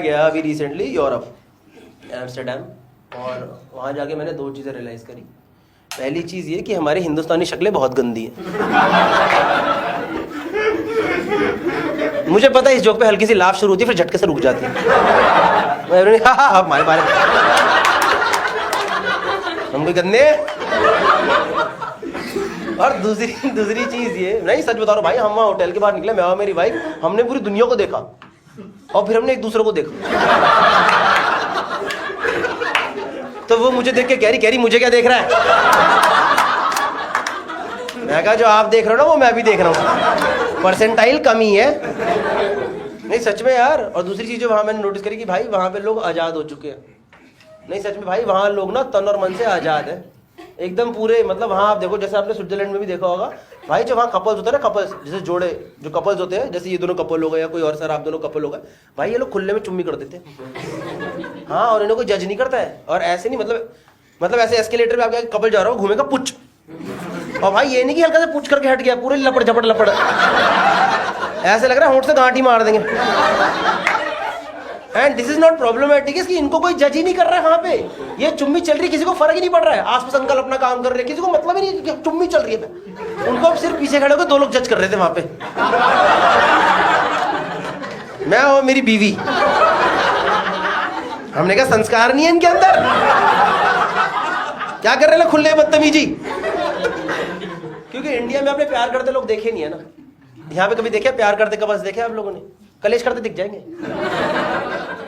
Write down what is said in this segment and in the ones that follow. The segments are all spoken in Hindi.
गया अभी रिसेंटली यूरोप, एम्स्टर्डम, और वहाँ जाके मैंने 2 चीज़ें रियलाइज़ करी। पहली चीज़ ये कि हमारी हिंदुस्तानी शक्लें बहुत गंदी हैं। मुझे पता है इस जोक पे हल्की सी लाफ शुरू होती है, फिर झटके से रुक जाती है। हमारे बारे में हम कोई गंदे। और दूसरी चीज़ ये, नहीं सच बता रहा भाई, हम वहाँ होटल के बाहर निकले, मैं और मेरी वाइफ, हमने पूरी दुनिया को देखा और फिर हमने एक दूसरे को देखा। तो वो मुझे देख के कह रही मुझे क्या देख रहा है? मैं कहा जो आप देख रहे हो ना वो मैं भी देख रहा हूँ, परसेंटाइल कमी है। नहीं सच में यार। और दूसरी चीज़ जो वहाँ मैंने नोटिस करी कि भाई वहाँ पे लोग आज़ाद हो चुके हैं। नहीं सच में भाई, वहाँ लोग ना तन और मन से आज़ाद है एकदम पूरे। मतलब वहाँ आप देखो, जैसे आपने स्विट्जरलैंड में भी देखा होगा भाई, जो वहाँ कपल्स होते हैं ना, कपल्स जैसे जोड़े जो कपल्स होते हैं, जैसे ये दोनों कपल हो गए या कोई और सर आप दोनों कपल हो गए भाई, ये लोग खुले में चुम्मी कर देते हैं। हाँ, और इन्हें कोई जज नहीं करता है। और ऐसे नहीं, मतलब ऐसे एस्केलेटर पे आप कपल जा रहा हो, घूमेगा पुच, और भाई ये नहीं कि हल्का से पुच करके हट गया, पूरे लपड़ झपड़ लपड़, ऐसे लग रहा है होंठ से गांठ ही मार देंगे। And this is not problematic, इसकी इनको कोई जज ही नहीं कर रहा है वहां पे। ये चुम्मी चल रही है, किसी को फर्क ही नहीं पड़ रहा है। आसपास अंकल अपना काम कर रहे हैं, किसी को मतलब ही नहीं कि चुम्मी चल रही है। उनको अब सिर्फ पीछे खड़े होकर 2 लोग जज कर रहे थे वहां पे, मैं और मेरी बीवी। हमने कहा संस्कार नहीं है इनके अंदर, क्या कर रहे हैं खुले बदतमीजी। क्योंकि इंडिया में आपने प्यार करते लोग देखे नहीं है ना। यहाँ पे कभी देखे प्यार करते कपल्स देखे आप लोगों ने? कलेश करते दिख जाएंगे,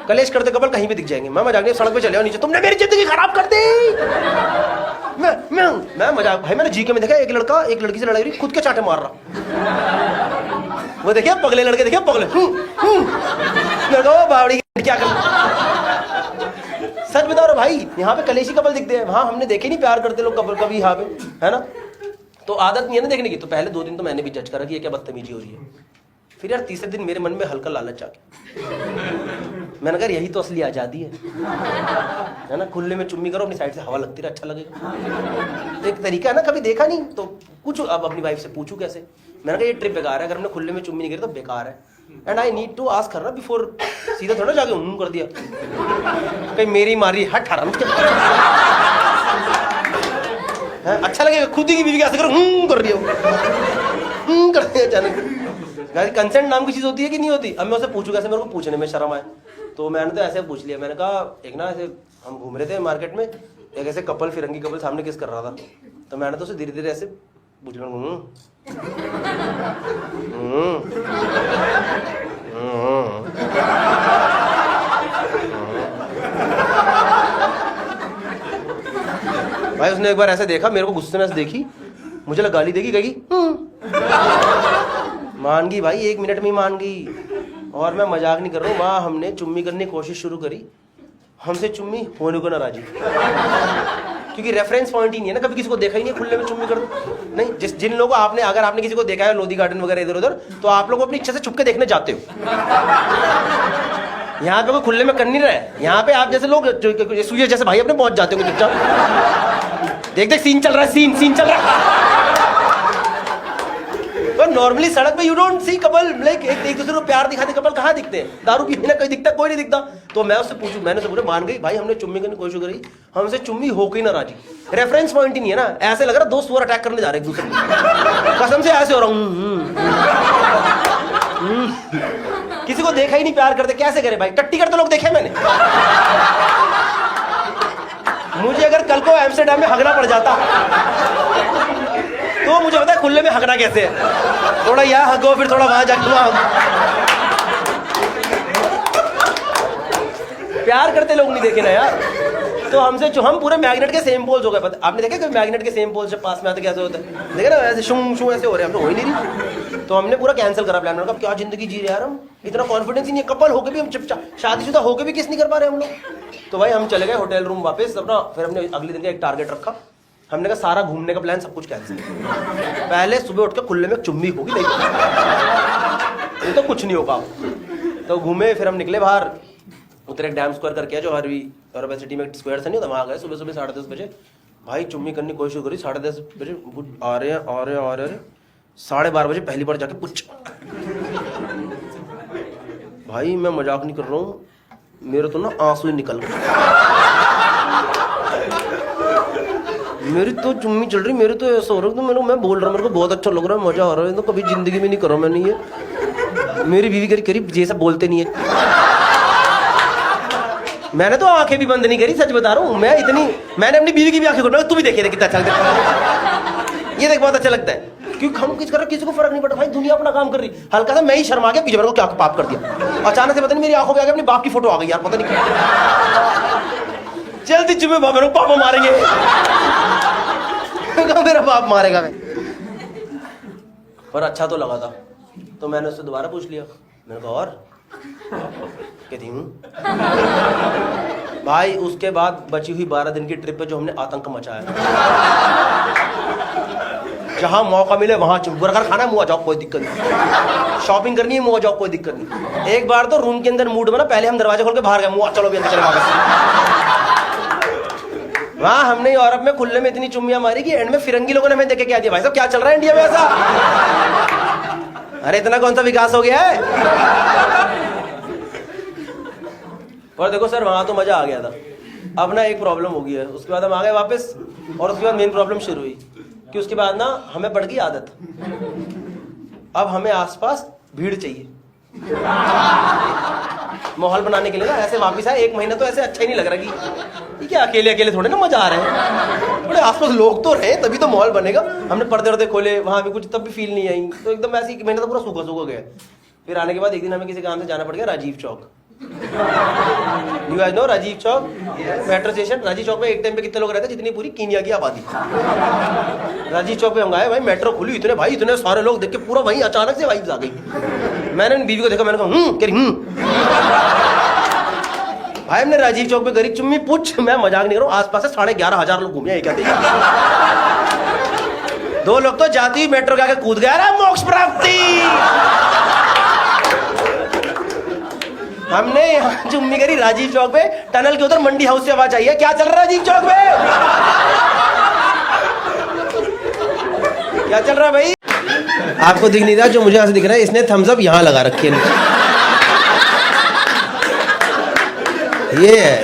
कलेश करते कपल कहीं भी दिख जाएंगे। मैं मजाक नहीं, सड़क पे चले आओ नीचे, तुमने मेरी जिंदगी खराब कर दी। मैं मजाक भाई, मैंने जीके में देखा एक लड़का एक लड़की से लड़ाई हुई, खुद के चाटे मार रहा। वो देखिए पगले लड़के, देखिए पगले बावड़ी क्या कर। सच बता रहा भाई, यहाँ पे कलेशी कपल दिखते हैं, वहाँ हमने देखे नहीं प्यार करते लोग कपल कभी यहाँ पे, है ना। तो आदत नहीं है ना देखने की। तो पहले 2 दिन तो मैंने भी जज करा कि ये क्या बदतमीजी हो रही है। फिर यार तीसरे दिन मेरे मन में हल्का लालच आ गया। मैंने कहा यही तो असली आज़ादी है ना। खुले में चुम्मी करो, अपनी साइड से हवा लगती रहे, अच्छा लगेगा। तो एक तरीका है ना, कभी देखा नहीं तो पूछो। अब अपनी वाइफ से पूछूं कैसे? मैंने कहा ये ट्रिप बेकार है, अगर हमने खुले में चुम्मी नहीं करी तो बेकार है। And I need to ask करना बिफोर, सीधा थोड़ा जाके कर दिया कहीं मेरी मारी हट हराम। अच्छा लगेगा खुद ही की बीवी कैसे करो कर रही हो करते हैं अचानक। कंसेंट नाम की चीज़ होती है कि नहीं होती? अब मैं उसे पूछूं कैसे, मेरे को पूछने में शर्म आए। तो मैंने तो ऐसे पूछ लिया, मैंने कहा एक ना ऐसे हम घूम रहे थे मार्केट में, एक ऐसे कपल फिरंगी कपल सामने किस कर रहा था। तो मैंने तो उसे धीरे धीरे ऐसे पूछ लिया, भाई उसने एक बार ऐसे देखा मेरे को, गुस्से में ऐसे देखी, मुझे लगा गाली देगी, कहेगी मान गई भाई, 1 मिनट में ही मान गई। और मैं मजाक नहीं कर रहा हूँ, वहाँ हमने चुम्मी करने की कोशिश शुरू करी, हमसे चुम्मी होने को ना राजी। क्योंकि रेफरेंस पॉइंट ही नहीं है ना, कभी किसी को देखा ही नहीं खुले में चुम्मी कर नहीं। जिन लोगों को आपने, अगर आपने किसी को देखा है लोधी गार्डन वगैरह इधर उधर, तो आप लोग अपनी इच्छा से छुप के देखने जाते हो। यहाँ पे कोई खुले में कर नहीं रहा है। यहाँ पे आप जैसे लोग सूर्य जैसे भाई अपने पहुंच जाते हो चुपचाप, देख सीन चल रहा है, सीन चल रहा है। नॉर्मली सड़क पे you don't see couple like एक दूसरे को प्यार दिखाते कपल कहाँ दिखते हैं? दारू पीने कोई दिखता, कोई नहीं दिखता। तो मैं उससे पूछूं, मैंने उससे पूछा, मान गई भाई हमने चुम्मी करने की कोशिश करी, हमसे चुम्मी हो गई ना राजी। रेफरेंस पॉइंट ही नहीं है ना, ऐसे लग रहा 2 सुअर अटैक करने जा रहे एक दूसरे को, कसम से ऐसे हो रहा हूँ। किसी को देखा ही नहीं प्यार करते, कैसे करे भाई? टट्टी करते लोग देखे मैंने। मुझे अगर कल को एम्स्टर्डम में हगना पड़ जाता तो मुझे पता है खुले में हगना कैसे है। थोड़ा यहाँ हगो, फिर थोड़ा वहां जाके वहां। प्यार करते लोग नहीं देखे ना यार। तो हम पूरे मैग्नेट के सेम पोल्स हो गए। पता आपने देखा कि मैग्नेट के सेम पोल्स जब पास में आते कैसे होता है? देखा ना, ऐसे शू ऐसे हो रहे हैं, हम तो हो ही नहीं रही। तो हमने पूरा कैंसिल करा प्लान। क्या जिंदगी जी रहे यार हम, इतना कॉन्फिडेंस ही नहीं है। कपल होके भी हम शादीशुदा होके भी किस नहीं कर पा रहे हम लोग। तो भाई हम चले गए होटल रूम वापस अपना। फिर हमने अगले दिन का एक टारगेट रखा, हमने कहा सारा घूमने का प्लान सब कुछ कैंसिल। पहले सुबह उठ के खुले में चुम्मी होगी, नहीं तो कुछ नहीं होगा। तो घूमे, फिर हम निकले बाहर, उतरे डैम स्क्वायर करके जो हर सिटी में स्क्वायर से नहीं होता, वहाँ गए। सुबह 10:30 बजे भाई चुम्मी करने की कोशिश करी। 10:30 बजे आ रहे हैं 12:30 बजे पहली बार जाके पुछ। भाई मैं मजाक नहीं कर रहा हूँ, मेरे तो ना आंसू ही निकल गए। मेरी तो चुम्मी चल रही, मेरे तो ऐसा हो रहा है, तो मैं बोल रहा हूँ मेरे को बहुत अच्छा लग रहा है, मजा आ रहा है, तो कभी जिंदगी में नहीं करा मैंने ये। मेरी बीवी करीब ये सब बोलते नहीं है। मैंने तो आंखें भी बंद नहीं करी, सच बता रहा हूँ मैं। मैंने अपनी बीवी की भी आंखें खोल, तू भी देखिए कितना अच्छा लगता है, ये देख बहुत अच्छा लगता है। क्योंकि हम किस कर रहे, किसी को फर्क नहीं पड़ता भाई, दुनिया अपना काम कर रही। हल्का सा मैं ही शर्मा गया, पीछे मेरे को क्या पाप कर दिया, अचानक से पता नहीं मेरी आंखों पे आगे अपनी बाप की फोटो आ गई यार, पता नहीं क्या। जल्दी चुमे मेरे को पापा मारेंगे। मेरा बाप मारेगा मैं। पर अच्छा तो लगा था, तो मैंने उससे दोबारा पूछ लिया, मैंने कहा और कहती हूँ। भाई उसके बाद बची हुई 12 दिन की ट्रिप पे जो हमने आतंक मचाया, जहां मौका मिले वहां बर्गर खाना, मुआ जाओ कोई दिक्कत नहीं, शॉपिंग करनी है मुआ जाओ कोई दिक्कत नहीं। एक बार तो रूम के अंदर मूड बना, पहले हम दरवाजा खोल के बाहर गए, मुआ चलो भी अंदर चले वापस। वहां हमने यूरोप में खुले में इतनी चुम्मियां मारी कि एंड में फिरंगी लोगों ने हमें देखे क्या दिया, भाई साहब क्या चल रहा है इंडिया में ऐसा। अरे इतना कौन सा विकास हो गया है। और देखो सर वहां तो मजा आ गया था, अब ना एक प्रॉब्लम हो गई है, उसके बाद हम आ गए वापस, और उसके बाद मेन प्रॉब्लम शुरू हुई कि उसके बाद ना हमें पड़ गई आदत, अब हमें आसपास भीड़ चाहिए माहौल बनाने के लिए ना। ऐसे वापस आए 1 महीना तो ऐसे अच्छा ही नहीं लग रहा कि ये क्या अकेले अकेले थोड़े ना मजा आ रहे हैं, बड़े आसपास लोग तो रहे तभी तो माहौल बनेगा। हमने पर्दे वर्दे खोले, वहां भी कुछ तब भी फील नहीं आई, तो एकदम ऐसे 1 महीना तो पूरा सूखा सूखा गया। फिर आने के बाद एक दिन हमें किसी काम से जाना पड़ गया Rajiv Chowk. You guys know Rajiv Chowk metro station. Rajiv Chowk में एक टाइम पे कितने लोग रहते, जितनी पूरी कीनिया की आबादी। राजीव चौक पे हम गए, भाई मेट्रो खुली, इतने सारे लोग देख के पूरा वहीं अचानक से वाइब्स आ गई। मैंने बीवी को देखा, मैंने कहा भाई हमने राजीव चौक पे करी चुम्मी पूछ, मैं मजाक नहीं कर रहा हूँ, आसपास से 11,500 लोग घूमे। क्या 2 लोग तो जाती हुई मेट्रो के आगे कूद गया, मोक्ष प्राप्ति। हमने यहाँ चुम्मी करी राजीव चौक पे, टनल के उधर मंडी हाउस से आवाज आई है, क्या चल रहा है राजीव चौक पे, क्या चल रहा है भाई। आपको दिख नहीं रहा, जो मुझे यहाँ से दिख रहा है, इसने थम्स अप यहाँ लगा रखी है, ये है।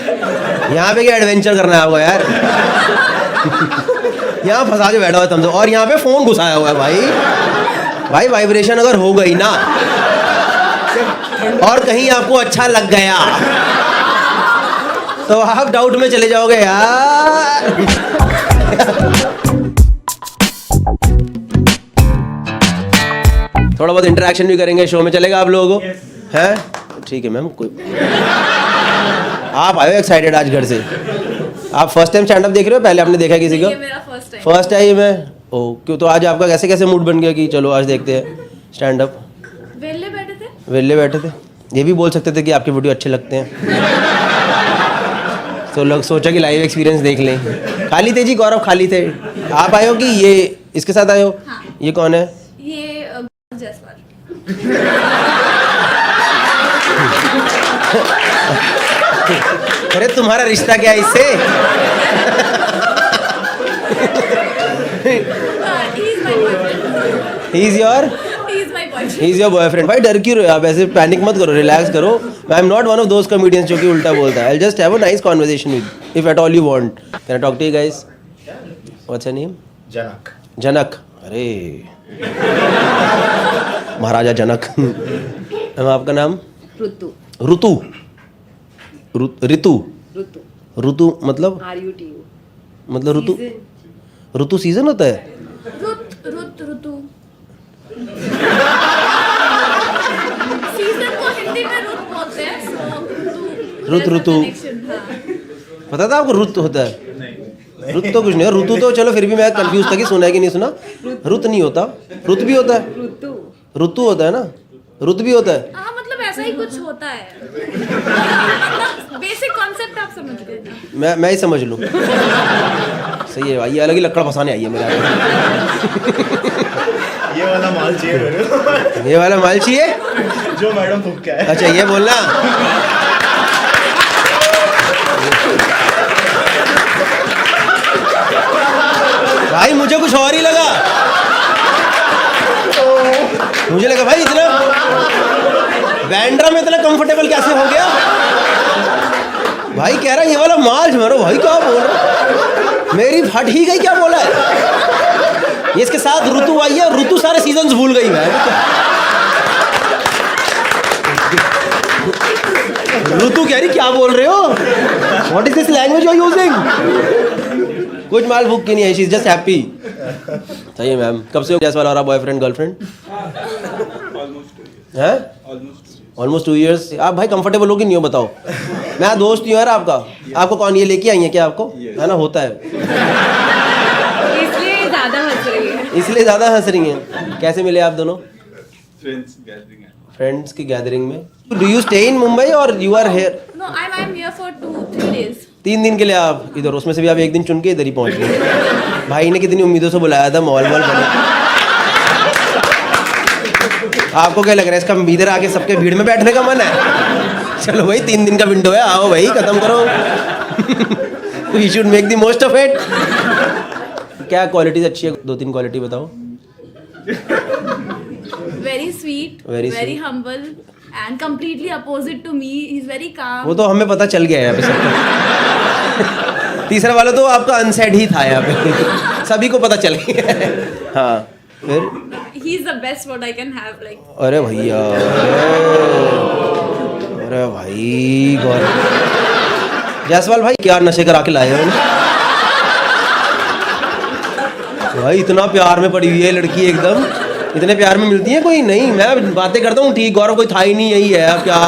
यहाँ पे क्या एडवेंचर करना है आपको यार। यहाँ फंसा के बैठा हुआ है थम्स अप, और यहाँ पे फोन घुसाया हुआ है भाई वाइब्रेशन अगर हो गई ना और कहीं आपको अच्छा लग गया तो आप डाउट में चले जाओगे यार। थोड़ा बहुत इंटरेक्शन भी करेंगे, शो में चलेगा आप लोगों को। हैं ठीक है मैम, कोई आप आए हो एक्साइटेड आज घर से। आप फर्स्ट टाइम स्टैंड अप देख रहे हो, पहले आपने देखा किसी का? फर्स्ट टाइम है। ओ क्यों, तो आज आपका कैसे कैसे मूड बन गया कि चलो आज देखते हैं स्टैंड अप? वेले बैठे थे, ये भी बोल सकते थे कि आपके वीडियो अच्छे लगते हैं। तो लोग सोचा कि लाइव एक्सपीरियंस देख लें। खाली थे जी, गौरव खाली थे। आप आए हो कि ये इसके साथ आए हो? हाँ। ये कौन है? ये जसवाल। अरे तुम्हारा रिश्ता क्या है इससे? He is your? He is your boyfriend. भाई डर क्यों रहे हो आप? ऐसे पैनिक मत करो, रिलैक्स करो। I am not one of those comedians जो कि उल्टा बोलता है। I'll just have a nice conversation with, if at all you want. Can I talk to you guys? What's your name? जनक। जनक, अरे महाराजा जनक। आपका नाम? ऋतु। ऋतु। ऋतु। ऋतु मतलब? RUTU। मतलब ऋतु? ऋतु सीजन होता है? ऋतु सीजन को हिंदी में ऋतु बोलते हैं। ऋतु पता था आपको ऋतु होता है? ऋतु तो कुछ नहीं है। ऋतु तो चलो फिर भी मैं कंफ्यूज था कि सुना है कि नहीं सुना। ऋतु नहीं होता, ऋतु भी होता है। ऋतु होता है ना, ऋतु भी होता है। हाँ मतलब ऐसा ही कुछ होता है। बेसिक कॉन्सेप्ट आप समझ गए। मैं ही समझ लूँ। सही है भाई, ये अलग ही लकड़ फंसाने आई है मेरा। ये वाला माल चाहिए मेरे को। ये वाला माल चाहिए जो मैडम फूक के आए। अच्छा ये बोलना। भाई मुझे कुछ और ही लगा। मुझे लगा भाई इतना बैंड्रा में इतना कंफर्टेबल कैसे हो गया। भाई कह रहा है ये वाला माल मारो भाई, क्या बोल रहा, मेरी फट ही गई, क्या बोला है ये। इसके साथ ऋतु आई है, ऋतु सारे सीजन्स भूल गई है। ऋतु कह रही क्या बोल रहे हो, what is this language you are using. कुछ माल भूख की नहीं है, शी इज जस्ट हैप्पी। सही है मैम। कब से हो जायसवाल और बॉयफ्रेंड गर्लफ्रेंड? हैं ऑलमोस्ट 2 years। आप भाई कंफर्टेबल हो कि नहीं हो बताओ। मैं दोस्त हूँ यार आपका। आपको कौन ये लेके आई है क्या आपको? है ना, होता है इसलिए ज़्यादा हंस रही है। इसलिए ज़्यादा हंस रही हैं। कैसे मिले आप दोनों? फ्रेंड्स की गैदरिंग में। Do you stay in Mumbai और you are here? No, I'm here for 2-3 days. 3 दिन के लिए आप इधर, उसमें से भी आप एक दिन चुन के इधर ही पहुंच गए। भाई ने कितनी उम्मीदों से बुलाया था, मॉल बने। आपको क्या लग रहा है इसका इधर आके सबके भीड़ में बैठने का मन है? चलो भाई 3 दिन का विंडो है, आओ भाई खत्म करो। We should make the most of it. क्या क्वालिटीज अच्छी है, 2-3 क्वालिटी बताओ। Very sweet, Very very sweet. humble, and completely opposite to me. He's very calm. वो तो हमें पता चल गया है यहाँ पे सबको। तीसरा वाला तो आपका अनसेड ही था यहाँ पे, सभी को पता चल गया है। हाँ फिर? He's the best what I can have. Like अरे भैया, अरे भाई गौर, जायसवाल भाई क्या नशे करा के लाए हो भाई? इतना प्यार में पड़ी हुई है लड़की एकदम, इतने प्यार में मिलती है कोई नहीं। मैं बातें करता हूँ ठीक, गौरव कोई था ही नहीं, यही है अब क्या।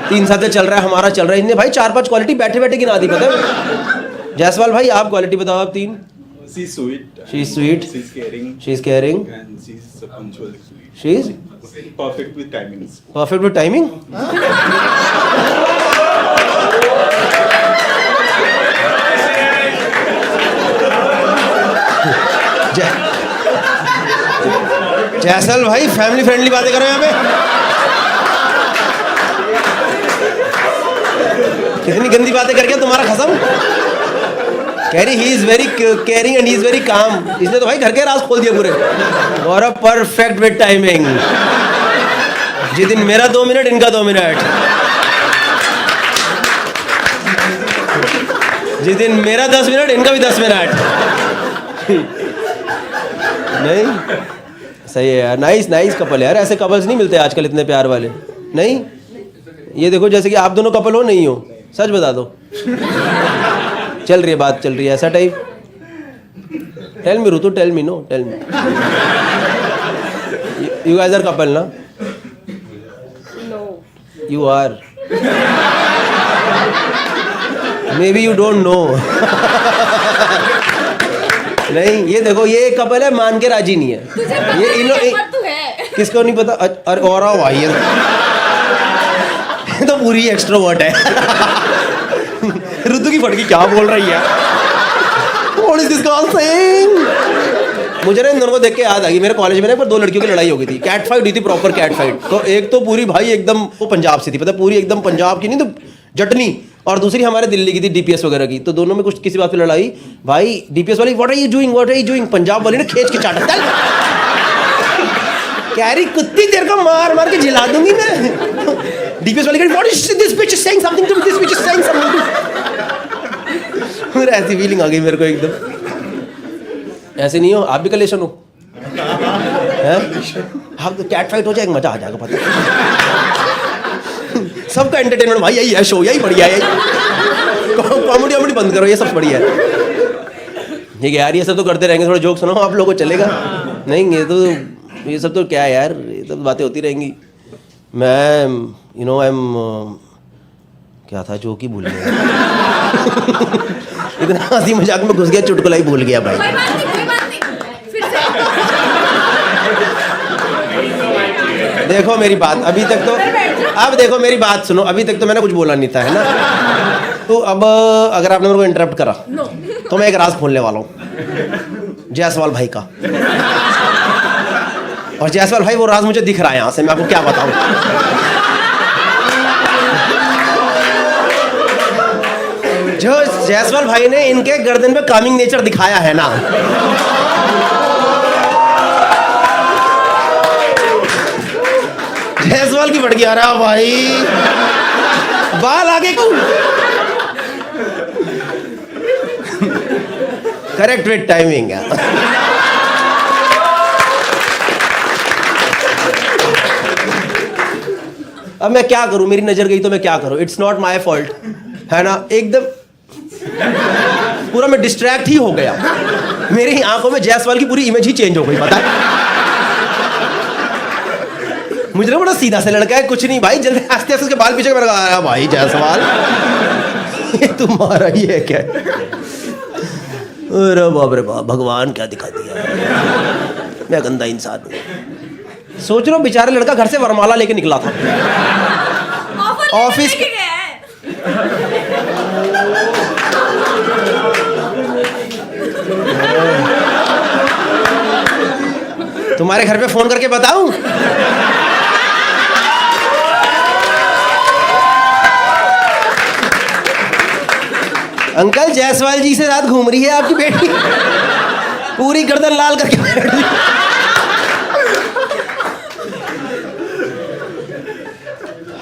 3 साल से चल रहा है हमारा, चल रहा है। इनने भाई 4-5 क्वालिटी बैठे बैठे गिना दी, पता है। जायसवाल भाई आप क्वालिटी बताओ आप 3। She's sweet. She's sweet. She's caring. She's caring. And she's punctual. She's Perfect with timings. perfect with timing. जैसल भाई फैमिली फ्रेंडली बातें करो यहाँ पे। कितनी गंदी बातें करके तुम्हारा खत्म। कह रही he is very caring and he is very calm. इसने तो भाई घर के राज खोल दिए पूरे। और परफेक्ट विद टाइमिंग। जिस दिन मेरा 2 मिनट, इनका 2 मिनट। जिस दिन मेरा 10 मिनट, इनका भी 10 मिनट। नहीं सही है यार, नाइस नाइस कपल यार। ऐसे कपल्स नहीं मिलते आजकल इतने प्यार वाले। नहीं ये देखो जैसे कि आप दोनों कपल हो, नहीं हो, सच बता दो। चल रही है बात, चल रही है ऐसा type. Tell me Ritu, tell me, no tell me, you guys are couple ना? no. You are, maybe you don't know. नहीं ये देखो, ये कपल है, मान के राजी नहीं है। तुझे पता ये इन है, पर तू है। किसको नहीं पता? अरे और आओ भाई, ये तो पूरी एक्सट्रोवर्ट है। ऋतु की फटकी क्या बोल रही है? What is this girl saying? मुझे ना इन दोनों को देख के याद आ गई, मेरे कॉलेज में ना पर 2 लड़कियों की लड़ाई हो गई थी। कैट फाइट हुई थी, प्रॉपर कैट फाइट। तो एक तो पूरी भाई एकदम वो पंजाब से थी, पता पूरी एकदम पंजाब की नहीं तो जटनी, और दूसरी हमारे दिल्ली की थी, डीपीएस वगैरह की। तो दोनों में कुछ किसी बात पे लड़ाई। भाई डीपीएस वाली what are you doing, what are you doing, Punjab वाली ने खींच के चाटा, चल कह रही कुत्ती तेरे को मार मार के जिला दूंगी मैं। डीपीएस वाली कह what is this bitch is saying something to me, this bitch is saying something to. मेरे ऐसी फीलिंग आ गई मेरे को एकदम। ऐसे नहीं हो आप भी कलेशन हो हैं? हाँ तो कैट फाइट हो जाएगा, मजा आ जाएगा, पता सबका एंटरटेनमेंट भाई यही है, शो यही बढ़िया है। कॉमेडी वॉमेडी बंद करो, ये सब बढ़िया है। ठीक है यार, ये सब तो करते रहेंगे, थोड़ा जोक सुनाओ आप लोगों को, चलेगा? नहीं ये सब तो क्या है यार, ये सब बातें होती रहेंगी। मैं यू नो आई एम क्या था जोक ही भूल गया। इतना हंसी मजाक में घुस गया, चुटकुला ही भूल गया भाई। कोई बात नहीं, फिर से। देखो मेरी बात, अभी तक तो अब देखो मेरी बात सुनो, अभी तक तो मैंने कुछ बोला नहीं था, है ना? तो अब अगर आपने मेरे को इंटरप्ट करा No. तो मैं एक राज खोलने वाला हूँ जायसवाल भाई का। और जायसवाल भाई वो राज मुझे दिख रहा है यहाँ से, मैं आपको क्या बताऊँ। जो जायसवाल भाई ने इनके गर्दन पे कामिंग नेचर दिखाया है ना, जायसवाल की बढ़ गया रहा भाई, बाल आगे क्यों? Correct with timing. अब मैं क्या करूं, मेरी नजर गई तो मैं क्या करूं? इट्स नॉट माय फॉल्ट, है ना? एकदम पूरा मैं डिस्ट्रैक्ट ही हो गया, मेरी आंखों में जायसवाल की पूरी इमेज ही चेंज हो गई, पता है? मुझे ना बड़ा सीधा सा लड़का है, कुछ नहीं भाई, जल्दी आस्ते आस्ते उसके बाल पीछे मैंने कहा भाई जायसवाल ये तुम्हारा ही है क्या? अरे बाप रे बाप, भगवान क्या दिखा दिया, मैं गंदा इंसान हूँ। सोच रहा हूँ बेचारा लड़का घर से वरमाला लेके निकला था ऑफिस के। तुम्हारे घर पे फोन करके बताऊं? अंकल जायसवाल जी से साथ घूम रही है आपकी बेटी, पूरी गर्दन लाल करके बैठ ली।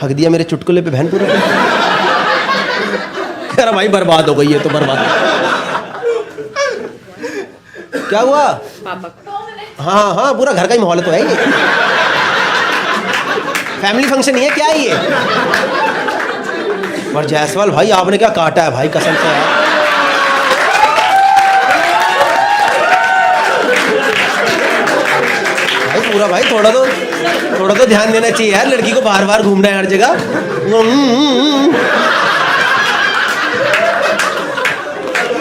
हक दिया मेरे चुटकुले पे बहन पूरा। यार भाई बर्बाद हो गई है तो बर्बाद। क्या हुआ? हाँ हाँ, पूरा घर का ही माहौल तो है ये, फैमिली फंक्शन ही है क्या ये? और जायसवाल भाई आपने क्या काटा है भाई, कसम से यार। भाई पूरा भाई थोड़ा तो ध्यान देना चाहिए यार, लड़की को बार बार घूमना है हर जगह।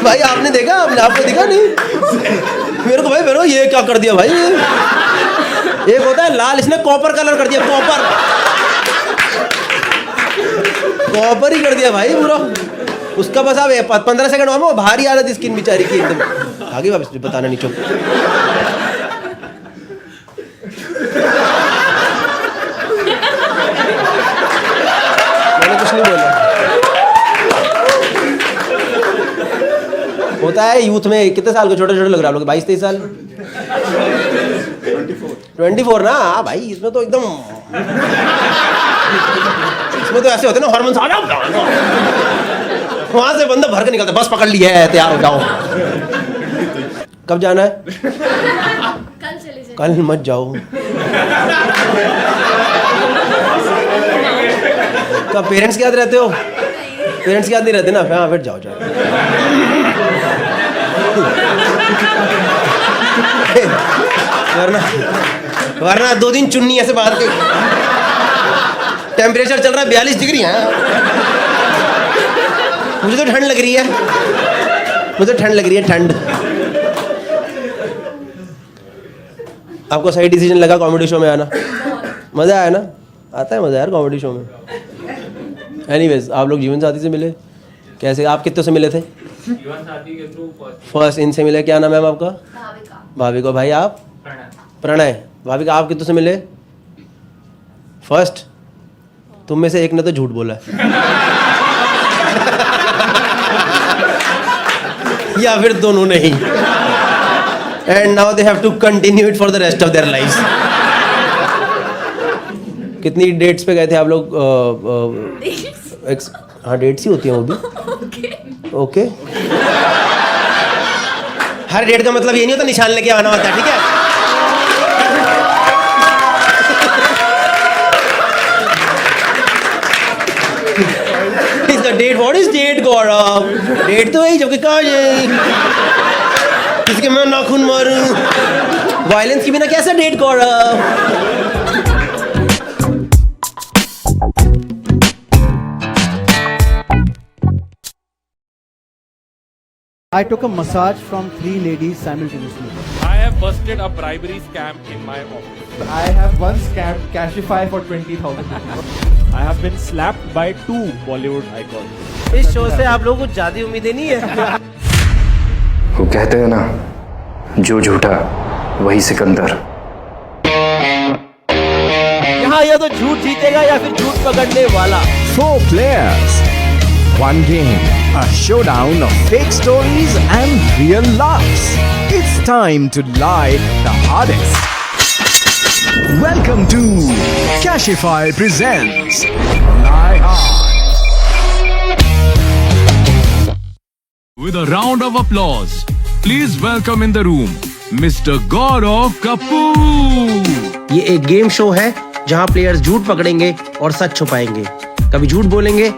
भाई आपने देखा, आपको दिखा नहीं? मेरे को भाई मेरे को ये क्या कर दिया भाई, एक होता है लाल, इसने कॉपर कलर कर दिया, कॉपर ही कर दिया भाई पूरा उसका। बस अब 15 सेकंड में वो भारी हालत स्किन बेचारी की एकदम। आगे वापस बताना नहीं, चुप। मैंने कुछ नहीं बोला। होता है यूथ में, कितने साल के छोटे छोटे लग रहा है आप लोग? 22-23 साल? 24 ना? हाँ भाई, इसमें तो एकदम, इसमें तो ऐसे होते ना हार्मोन्स, आ जाओ वहां से बंदा भर के निकलता, बस पकड़ लिया है, तैयार हो जाओ। कब जाना है? कल चले जाए। कल मत जाओ। कब पेरेंट्स के याद रहते हो? पेरेंट्स के याद नहीं रहते ना? हाँ फिर जाओ जाओ। वरना 2 दिन चुन्नी ऐसे बांध के, टेम्परेचर चल रहा है 42 डिग्री है, मुझे तो ठंड लग रही है, मुझे ठंड लग रही है, ठंड। आपको सही डिसीजन लगा कॉमेडी शो में आना? मज़ा आया ना? आता है मज़ा यार कॉमेडी शो में। एनीवेज, आप लोग जीवन साथी से मिले कैसे? आप कितने से मिले थे? जीवन साथी के थ्रू फर्स्ट इनसे मिले। क्या नाम है आपका? भाविका। भाई आप? प्रणय। भाविका आप कितने से मिले? फर्स्ट। तुम में से एक ने तो झूठ बोला है या फिर दोनों नहीं। And now they have to continue it for the rest of their lives. कितनी डेट्स पे गए थे आप लोग? हाँ डेट्स ही होती हैं वो भी। ओके हर डेट का मतलब ये नहीं होता निशान लेके आना होता है, ठीक है? इसका date, what is date Gaurav? Date तो है जबकि कहा जाए किसके मैं नाखून मारूं, वायलेंस की बिना कैसा date Gaurav? I took a massage from 3 ladies simultaneously. I have busted a bribery scam in my office. I have once scammed Cashify for 20,000. I have been slapped by 2 Bollywood icons. इस शो से आप लोगों को ज्यादा उम्मीदें नहीं है। वो कहते हैं ना, जो झूठा वही सिकंदर। यहाँ या तो झूठ जीतेगा या फिर झूठ पकड़ने वाला। 4 players, 1 game, a showdown of fake stories and real laughs. It's time to lie the hardest. Welcome to Cashify presents Lie Hard. With a round of applause, please welcome in the room Mr. Gaurav Kapoor. ये एक गेम शो है जहां प्लेयर्स झूठ पकड़ेंगे और सच छुपाएंगे, कभी झूठ बोलेंगे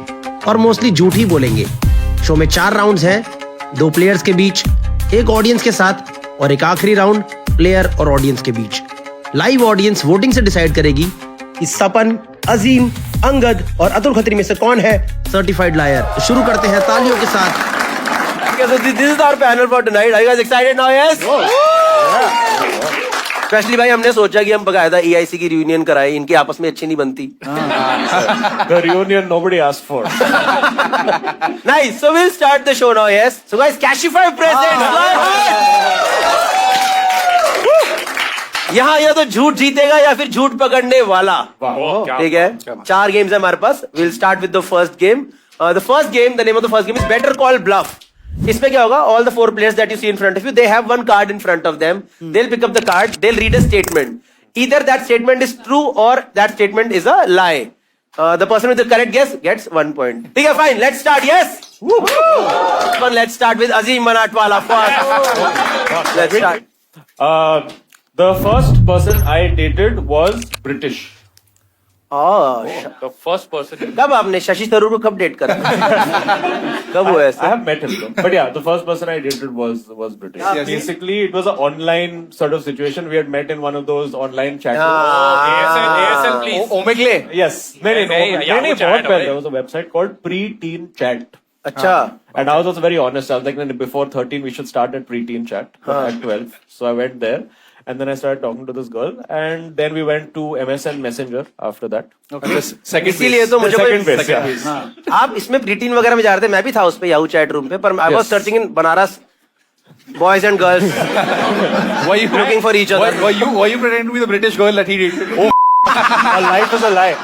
और मोस्टली झूठ ही बोलेंगे। शो में 4 राउंड्स हैं, 2 प्लेयर्स के बीच, एक ऑडियंस के साथ और एक आखिरी राउंड प्लेयर और ऑडियंस के बीच। लाइव ऑडियंस वोटिंग से डिसाइड करेगी कि सपन, अजीम, अंगद और अतुल खत्री में से कौन है सर्टिफाइड लायर। शुरू करते हैं तालियों के साथ। So this is our panel for tonight. Are you guys excited now? Yes. Specially भाई हमने सोचा कि हम बकायदा EIC की रियूनियन कराए, इनकी आपस में अच्छी नहीं बनती। The reunion nobody asked for. Nice. So we'll start the show now. Yes. So guys, Cashify presents. यहाँ या तो झूठ जीतेगा या फिर झूठ पकड़ने वाला। ठीक है, 4 गेम्स है हमारे पास। We'll start with the first game. The first game, the name of the first game is Better Call Bluff. इसमें क्या होगा? All the 4 players that you see in front of you, they have one card in front of them. They'll pick up the card. They'll read a statement. Either that statement is true or that statement is a lie. The person with the correct guess gets 1 point. ठीक है, fine. Let's start. Yes. Let's start with Azim Manatwala first. Let's start. The first person I dated was British. The first person. कब आपने शशि थरूर को कब डेट करा? कब हुआ I ऐसा? have met him though. But yeah, the first person I dated was British. Basically, it was an online sort of situation. We had met in one of those online chat rooms. ASL please. Omegle. Yes. नहीं, Yahoo chat बहुत पहले. है There was a website called Pre-Teen Chat. अच्छा। And I was also very honest. I was like, "No, before 13, we should start at Pre-Teen Chat at 12. So I went there. And then I started talking to this girl. And then we went to MSN Messenger after that. इसीलिए तो मुझे Second base, yeah. आप इसमें प्रीटीन वगैरह में जा रहे थे, मैं भी था उस पे याहू चैट रूम पे, पर I was searching in Banaras boys and girls looking for each other. Were you pretending to be the British girl that he dated? Oh, A life is a lie.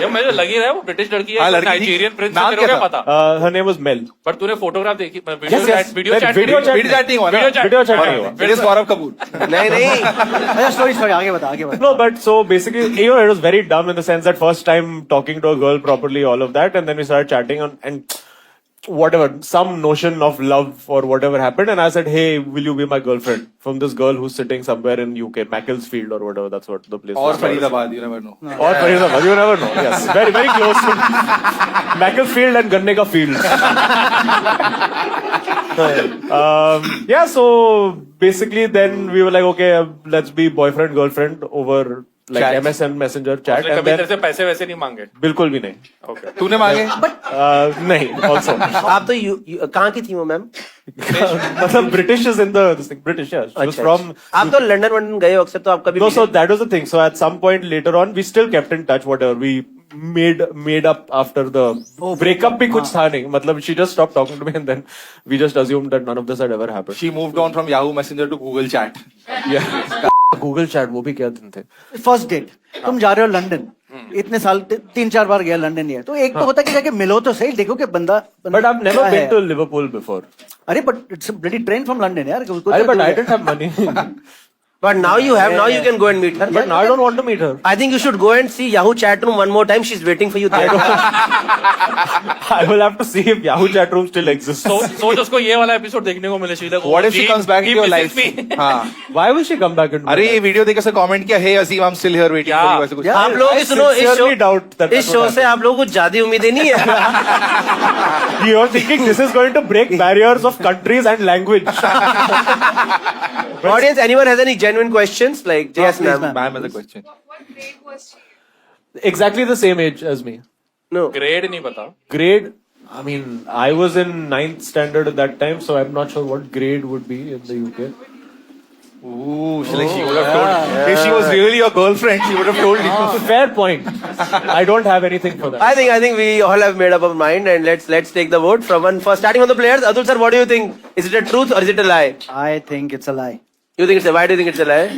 ये मुझे लग ही रहा है वो ब्रिटिश लड़की है, हाँ, लड़की थी। Nigerian Prince. नाम तेरे को क्या क्या था? पता? Her name was Mel. पर तूने फोटोग्राफ देखी? Yes, yes. Video chat Video chat Video chatting हुआ ना? Video chat नहीं हुआ. It is Gaurav Kapoor. नहीं नहीं, अच्छा स्टोरी आगे बता No, but so basically, it was very dumb in the sense that first time talking to a girl properly, all of that, and then we started chatting and whatever, some notion of love or whatever happened, and I said, "Hey, will you be my girlfriend?" From this girl who's sitting somewhere in UK, Macclesfield or whatever. That's what the place. Or was. Faridabad, you never know. Or Faridabad, you never know. Yes, very very close to Macclesfield and Ganne ka field. Yeah, so basically, then we were like, okay, let's be boyfriend girlfriend over like Chat. MSN Messenger chat, उसने and कभी तेरे then से पैसे वैसे नहीं मांगे? बिल्कुल भी नहीं. Okay. तूने मांगे? नहीं. Also, आप तो कहाँ की थी वो मैम? मतलब British is in the this thing. British, yeah. She was from. आप तो लंदन गए हो अक्सर, तो आप कभी No, so that was the thing. So at some point later on, we still kept in touch. Whatever we made up after the breakup, भी कुछ था नहीं. मतलब she just stopped talking to me, and then we just assumed that none of this had ever happened. She moved on from Yahoo Messenger to Google Chat. Yeah. Google chat वो भी क्या दिन थे? फर्स्ट डेट तुम जा रहे हो लंदन, इतने साल 3-4 बार गया लंदन ये, तो एक तो होता है कि जाके मिलो तो सही, देखो कि बंदा But I've never been to Liverpool before. अरे but it's bloody train from London यार। अरे but I didn't have money. But now you have, now you can go and meet her. But now I don't want to meet her. I think you should go and see Yahoo chat room one more time. She's waiting for you there. I will have to see if Yahoo chat room still exists. सोच उसको ये वाला एपिसोड देखने को मिले शीला को। What if she comes back into your life? हाँ. Why will she come back into? अरे ये वीडियो देख के कमेंट किया, hey Azim, I'm still here waiting for you, ऐसे कुछ. आप लोग की सुनो, sincerely doubt that इस शो से आप लोगों को ज्यादा उम्मीदें नहीं है। You are thinking this is going to break barriers of countries and language. Audience, anyone has any genuine questions? Like, yes, ma'am. Ma'am has a question. Exactly the same age as me. No. Grade नहीं पता। Grade, I mean, I was in 9th standard at that time, so I'm not sure what grade would be in the UK. Ooh, she would have told. If she was really your girlfriend, she would have told you. Fair point. I don't have anything for that. I think we all have made up our mind, and let's take the vote from one first. Starting on the players, Atul sir, what do you think? Is it a truth or is it a lie? I think it's a lie. You think it's a? Why do you think it's a lie?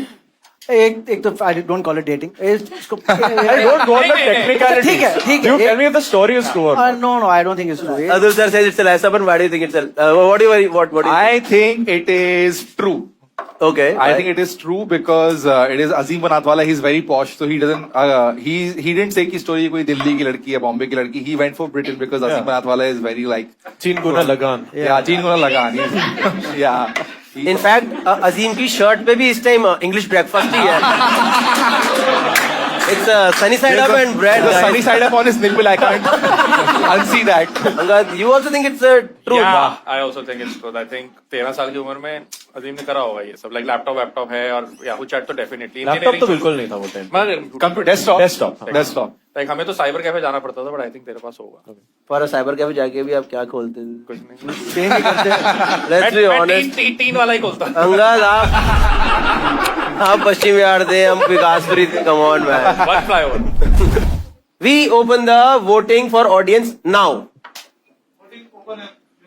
एक तो I don't call it dating, इसको I don't want the technicality. ठीक है You tell me if the story is true or not. No no I don't think it's true. Atul sir says it's a lie. Saban, why do you think it's a? What do you? I think it is true. Okay. I think it is true because it is Azim Banatwala. He's very posh, so he doesn't. He didn't say कि story कोई दिल्ली की लड़की या बॉम्बे की लड़की. He went for Britain because Azim Banatwala is very like. Chin Guna Lagan. Yeah, Chin Guna Lagan. Yeah. In fact, अजीम की शर्ट पे भी इस टाइम इंग्लिश ब्रेकफास्ट ही है. It's sunny side up and bread. The guys. sunny side up on his nipple. I can't unsee that. Angad, you also think it's true? Yeah, I also think it's true. I think 13 साल की उम्र में अजीम ने करा होगा ये सब. Like लैपटॉप है और याहू चैट तो डेफिनेटली. लैपटॉप तो बिल्कुल नहीं था वो टाइम. Computer desktop. Like हमें तो साइबर कैफे जाना पड़ता था, but I think तेरे पास होगा. पर साइबर कैफे जाके भी आप क्या खोलते हैं? कुछ नहीं. सेम ही करते हैं. Let's be honest. तीन वाला ही खोलता. अंगद आप पश्चिम बिहार थे, हम विकासपुरी थे. Come on man. One flyover. We open the voting for audience now.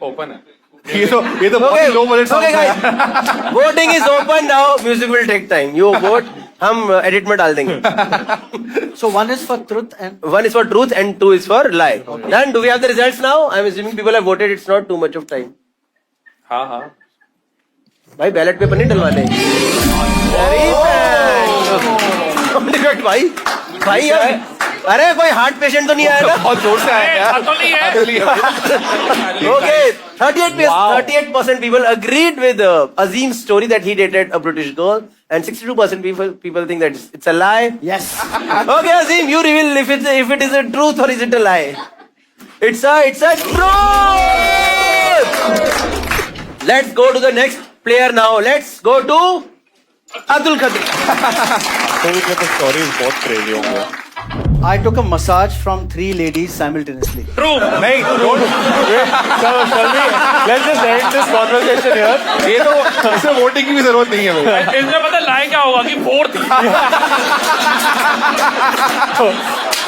Open है. ये तो बहुत ही low budget okay songs guys. है. Voting is open now. Music will take time. You vote. हम edit में डाल देंगे. So one is for truth and One is for truth and two is for lie. Then do we have the results now? I'm assuming people have voted. It's not too much of time. हाँ हाँ. भाई बैलेट पेपर नहीं डलवाने. Very भाई भाई यार. अरे कोई हार्ट पेशेंट तो नहीं आएगा? बहुत जोर से आया यार. तो नहीं है. Okay, 38% people agreed with Azim's story that he dated a British girl, and 62% people think that it's a lie. yes. Okay, Azim, you reveal if it is a truth or is it a lie. It's a truth. Let's go to the next player now. Let's go to Abdul Qadir. तो स्टोरीज बहुत क्रेजी होंगे. I took a massage from 3 ladies simultaneously. True. नहीं, don't. Let's just end this conversation here. ये तो इसमें वोटिंग की भी जरूरत नहीं है भाई. इसमें पता लाए क्या होगा कि 4 थी.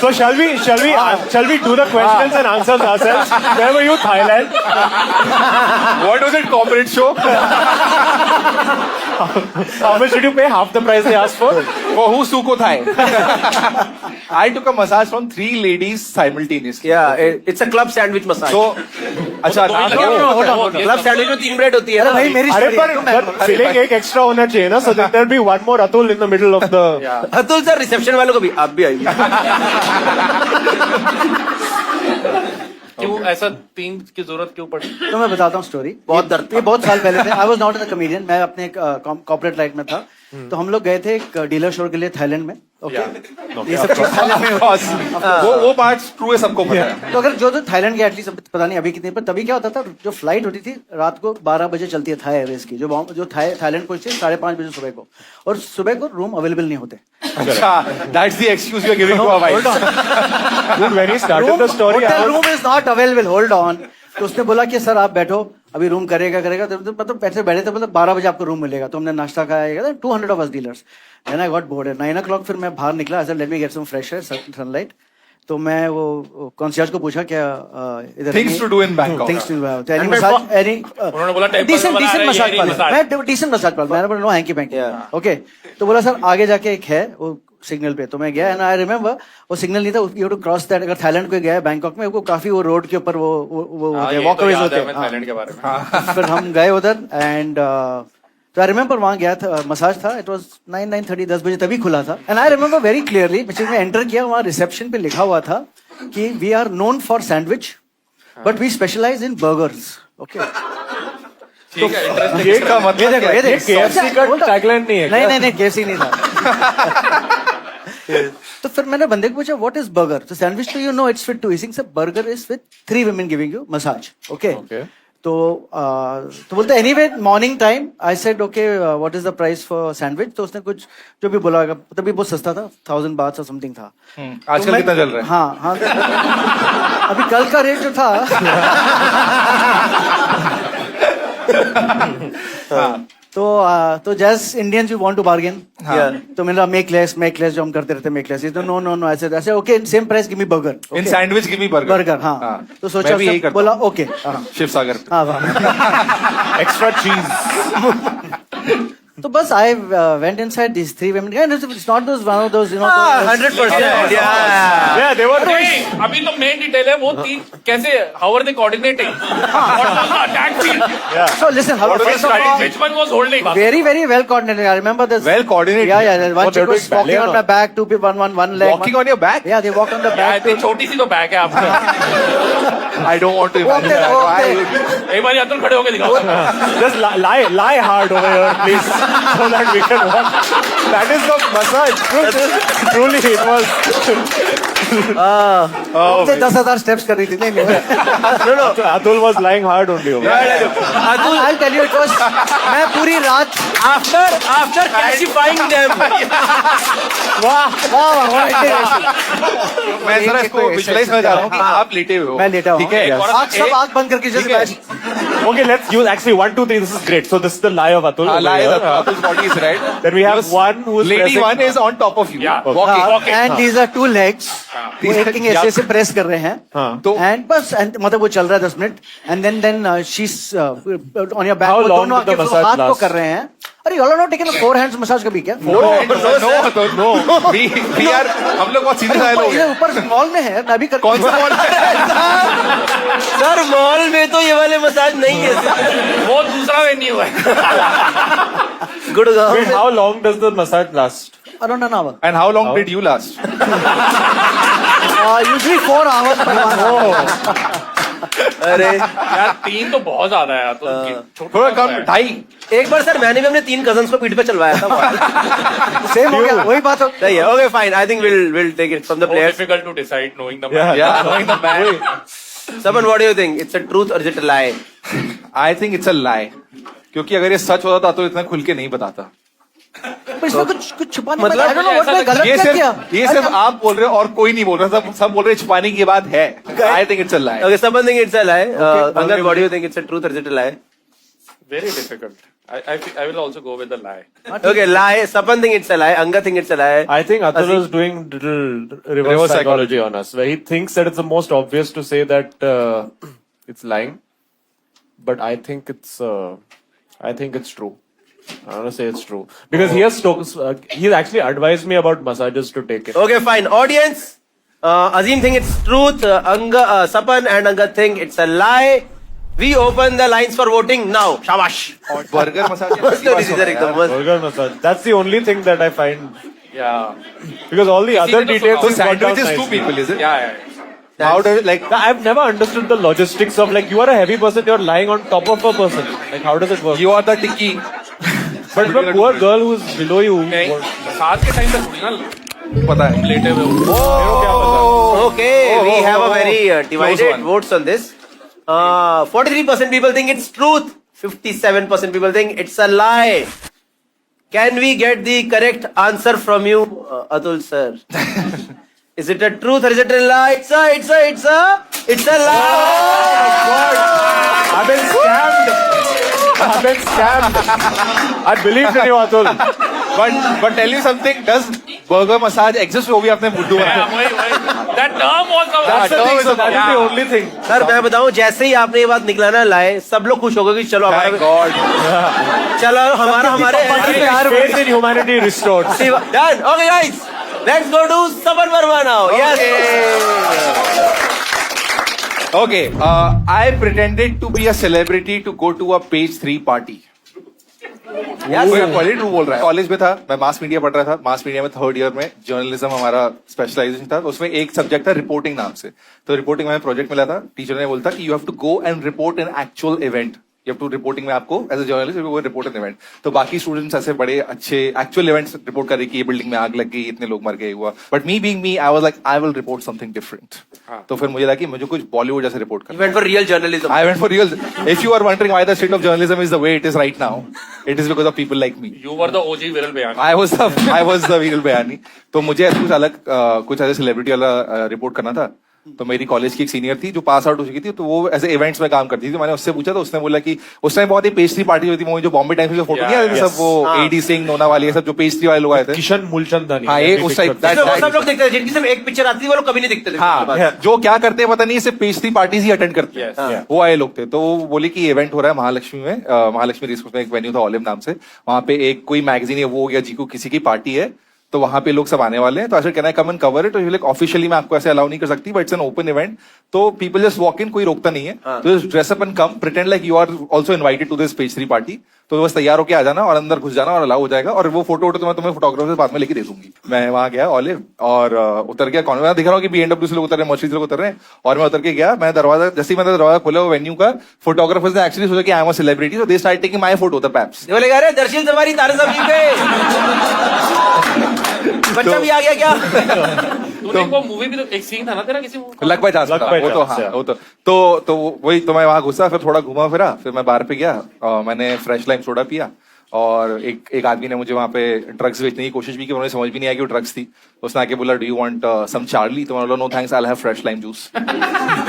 So shall we do the questions and answers ourselves? Where were you, Thailand? What was it? Corporate show? How much did you pay? Half the price they asked for? For who Suko Thai? I took a massage from 3 ladies simultaneously. Yeah, it's a club sandwich massage. So, अच्छा दो ही नाम लगे क्या? हो, hold on, हो, hold on. ये क्लब सब- सैंडविच में 3 ब्रेड होती है ना. भाई मेरी अरे story पर फिलिंग एक एक्स्ट्रा होना चाहिए ना, so that there'll be one more Atul in the middle of the. Atul sir reception वालों को भी आप भी आइए. क्यों ऐसा 3 की जरूरत क्यों पड़ी? तो मैं बताता हूँ स्टोरी. बहुत दर्द था. ये बहुत साल पहले थे. I was not a comedian. मैं अपने कॉर्पोरेट लाइफ में था. तो हम लोग गए थे एक डीलर शो के लिए थाईलैंड में. ओके, ये सब चीज थाईलैंड में होती है. वो पार्ट ट्रू है, सबको पता है. तो अगर जो थाईलैंड के एटलीस्ट पता नहीं अभी कितने, पर तभी क्या होता था, जो फ्लाइट होती थी रात को 12 बजे चलती है थाई एयरवेज की, जो थाईलैंड पहुंचती है 5:30 बजे सुबह को, और सुबह को रूम अवेलेबल नहीं होते. अच्छा, that's the excuse you are giving to our Hold wives. on. Dude, when he started the story, I hotel was- room is not available. Hold on. तो उसने बोला कि सर आप बैठो, अभी रूम करेगा. तो मतलब पैसे बैठे थे, मतलब 12 बजे आपको रूम मिलेगा. तो हमने नाश्ता खाया. 200 of us dealers. Then I got bored. 9 o'clock फिर मैं बाहर निकला. I said let me get some fresh air, sunlight. तो मैं वो कॉन्सियर्ज को पूछा क्या इधर Things to do in Bangkok. Things to do. Any And massage, any उन्होंने बोला टेम्पल डिसेंट बना रहे, मसाज ये पार्लर. मसाज. मैं डिसेंट मसाज पार्लर. मैंने बोला no hanky panky. Yeah. Okay. तो बोला सर आगे जाके एक है वो सिग्नल पे. तो मैं गया एंड आई रिमेम्बर वो सिग्नल नहीं था. You to cross that. अगर थाईलैंड को गया है बैंकॉक में, वो काफी वो रोड के ऊपर वो हाँ, ये तो वॉकअवेज याद होते है हैं. हमें हाँ. थाईलैंड के बारे में. फिर हम गए उधर एंड तो आई रिमेम्बर वहाँ गया था. मसाज था. इट वाज 9:30 10 बजे तभी खुला था. And I remember very clearly मैं एंटर किया. वहाँ रिसेप्शन पे लिखा हुआ था कि we are known for sandwich but we specialise in burgers. Okay. ठीक है, interesting. ये का मतलब ये देखो, ये देखो. KFC का Hold on. tagline नहीं है क्या? नहीं KFC नहीं था. तो फिर मैंने बंदे को पूछा व्हाट इज बर्गर. तो सैंडविच तो you know it's with 2. He said burger is with 3 women giving you massage. Okay. तो बोलते anyway morning time. I said okay what is the price for sandwich. तो उसने कुछ जो भी बोला, तभी बहुत सस्ता था, 1000 बात और समथिंग था. आजकल कितना चल रहा है? हाँ. अभी कल का रेट जो था तो जैस Indians you want to bargain. तो मेरा मेक लेस जो हम करते रहते मेक लेस. तो नो ऐसे okay same price give me burger. In sandwich give me burger. हाँ. तो सोचा भी यही करता बोला हूँ. ओके. शिव सागर. हाँ. Extra cheese. तो बस I went inside these 3 women. And it's not those one of those, you know. those- 100%. Yeah. Yeah, they were. नहीं, अभी तो मेन डिटेल है वो तीन कैसे how are they coordinating that scene So listen, how, first of all, which one was holding very, very well coordinated. I remember this. Well coordinated. Yeah, yeah. One Oh, chick they're was doing walking ballet on or my back, two people, one leg. Walking on your back? Yeah, they walk on the back. इतनी छोटी सी तो बैग है आपका I don't want to imagine Walked that. walked एक बार अतुल खड़े होके दिखाओ Just lie hard over here, please, so that we can watch. That is the massage. Truly, it was. से 10,000 steps कर रही थी. नहीं, नहीं. Atul was lying hard only over there. I'll tell you, it was. मैं पूरी रात. After classifying them. वाह. मैं जरा इसको विजुअलाइज करना चाह रहा हूँ कि आप लेटे हुए हो. मैं लेटा हूँ. ठीक है. Yes. आँख सब आँख बंद करके जैसे बैठ. Okay, let's use actually 1, 2, 3. This is great. So this is the lie of Atul. over Lie here. that Atul's body is right. Then we have one who is Lady pressing- one is on top of you. Yeah. Walking. And these are 2 legs. वो एक ही ऐसे ऐसे प्रेस कर रहे हैं. तो And बस and मतलब वो चल रहा है 10 minute. And then she's on your back. How वो long दोनों did the आपके massage हाथ को last? कर रहे हैं. अरे you all are not taking a 4 hands massage कभी क्या? No. We are. हम लोग बहुत सीधे साधे लोग ये हैं. ऊपर मॉल में है. मैं भी कर. कौन सा मॉल? सर मॉल में तो ये वाले मसाज नहीं है. वो दूसरा वेन्यू है Gurgaon Wait, how long does the massage last? Around an hour. And how long did you last? Usually 4 hours per one. अरे यार 3 तो बहुत ज्यादा है तो थोड़ा कम 2.5. एक बार सर मैंने भी अपने 3 कजन्स को पीठ पे चलवाया था. Same हो गया. वही बात हो. सही है. Okay fine. I think we'll take it from the players. Difficult to decide knowing the Yeah, knowing the man. Saban, what do you think? It's a truth or is it a lie? I think it's a lie. क्योंकि अगर ये सच होता तो इतना खुल के नहीं बताता. पर इसमें कुछ छुपाने मतलब I don't know what मैं गलत ये क्या किया. सिर्फ आप बोल रहे हो और कोई नहीं बोल रहा. सब बोल रहे हैं छुपाने की बात है. I think it's a lie. Okay, Saban think it's a lie. Angad, what do you think? It's a truth or is it a lie? Very difficult I will also go with the lie. Okay, lie. Saban think it's a lie. Angad think it's a lie. I think Atul is doing little reverse psychology on us, where he thinks that it's the most obvious to say that it's lying, but I think it's true. I want to say it's true because he's actually advised me about massages to take it. Okay, fine. Audience, Azim think it's truth. Saban and Angad think it's a lie. We open the lines for voting now. Shabash. और burger massage Burger massage. That's the only thing that I find, Yeah. because all the other to details. So he's got sandwich down is 2 nicely. people, is it? Yeah. How does it like? I've never understood the logistics of, like, you are a heavy person, you're lying on top of a person. Like, how does it work? You are the tikki. But the poor girl who's below you. नहीं साथ के टाइम पे थोड़ी ना पता है. लेटे हुए हो. मेरे को क्या पता? Okay, we have a very divided one. votes on this. 43% people think it's truth. 57% people think it's a lie. Can we get the correct answer from you, Atul sir? Is it a truth or is it a lie? It's a lie. I've been scammed. I believed in you, Atul. But tell you something. Does burger massage exist? वो भी आपने बुद्धू Yeah, वही that term was That's the thing, so that is the Yeah. only thing. Sir मैं बताऊं जैसे ही आपने ये बात निकलाना लाए सब लोग खुश हो गए कि चलो Thank हमारा God. चलो हमारे Faith in humanity restored. Done. Okay, guys. Let's go to Saban Verma now. Yes. Okay. I pretended to be a celebrity to go to a page 3 party. Quality बोल रहा है. कॉलेज में था, मैं मास मीडिया पढ़ रहा था. मास मीडिया में 3rd ईयर में जर्नलिज्म हमारा स्पेशलाइजेशन था. उसमें एक सब्जेक्ट था रिपोर्टिंग नाम से. तो रिपोर्टिंग में प्रोजेक्ट मिला था. टीचर ने बोला था कि you have to go and report an actual event. You have to reporting में आपको एज ए जर्नलिस्ट वो रिपोर्ट एन इवेंट. तो बाकी स्टूडेंट्स ऐसे बड़े अच्छे एक्चुअल इवेंट्स रिपोर्ट कर रहे कि ये बिल्डिंग में आग लग गई, इतने लोग मर गए हुआ. But me being me I was like I will report something different. तो फिर मुझे लगा कि मुझे कुछ बॉलीवुड जैसे रिपोर्ट करना. You went for real journalism. I went for real. If you are wondering why the state of journalism is the way it is right now, it is because of people like me. You were the OG Viral Bayani. I was the Viral Bayani. तो मुझे कुछ अलग कुछ ऐसे सेलिब्रिटी वाला रिपोर्ट करना था. तो मेरी कॉलेज की एक सीनियर थी जो पास आउट हो चुकी थी, तो वो ऐसे इवेंट्स में काम करती थी। तो मैंने उससे पूछा, तो उसने बोला कि उस टाइम बहुत ही पेस्ट्री पार्टी हुई थी, वो जो बॉम्बे टाइम्स में फोटो नहीं आते थे सब, वो एडी सिंह नोना वाली सब जो पेस्ट्री वाले लोग आए थे। किशन मूलचंदानी। हाँ, ये उस टाइप वो सब लोग देखते थे, जिनकी सिर्फ एक पिक्चर आती थी वो लोग कभी नहीं दिखते थे। हाँ, जो क्या करते हैं पता नहीं, सिर्फ पेस्ट्री पार्टीज ही अटेंड करते हैं, वो आए लोग थे। तो वो बोले कि इवेंट हो रहा है महालक्ष्मी में, महालक्ष्मी रेस में एक वेन्यू था ओलिव नाम से, वहां पे एक कोई मैगजीन है वो या जी को किसी की पार्टी है, तो वहां पे लोग सब आने वाले हैं। तो ऐसे कहना है कम एंड कवर इट, तो लाइक ऑफिशियली मैं आपको ऐसे अलाउ नहीं कर सकती, but it's an open event, तो पीपल जस्ट वॉक इन, कोई रोकता नहीं है। तो dress up and come, pretend like you are also invited to this pastry party, तो बस तैयार होकर आ जाना और अंदर घुस जाना और अलाउ हो जाएगा। और वो फोटो तो मैं तुम्हें फोटोग्राफर से बाद में लेके दे दूंगी। मैं वहां गया ओलिव और उतर गया, कौन दिख रहा हूँ कि BMW से लोग उतर रहे हैं, मर्सिडीज लोग उतर रहे हैं, और मैं उतर के गया। मैं दरवाजा, जैसे ही मैंने दरवाजा खोला वो वेन्यू का, फोटोग्राफर्स ने एक्चुअली सोचा कि आई am a celebrity, so they start taking my photo the paps. बोले अरे दर्शन सवारी तारे जमीन पे बच्चा भी आ गया क्या? तूने वो मूवी भी तो एक सीन था ना तेरा किसी movie का? लग बाय चांस लग था, बाय वो तो चांस, हाँ, वो तो वही, तो मैं वहां घुसा, फिर थोड़ा घुमा फिरा, फिर मैं बाहर पे गया, मैंने फ्रेश लाइम सोडा पिया, और एक आदमी ने मुझे वहां पे ड्रग्स बेचने की कोशिश भी की, उन्हें समझ भी नहीं आया कि वो ड्रग्स थी। उसने आके बोला, do you want some Charlie? तो मैंने बोला, no thanks, I will have fresh lime juice.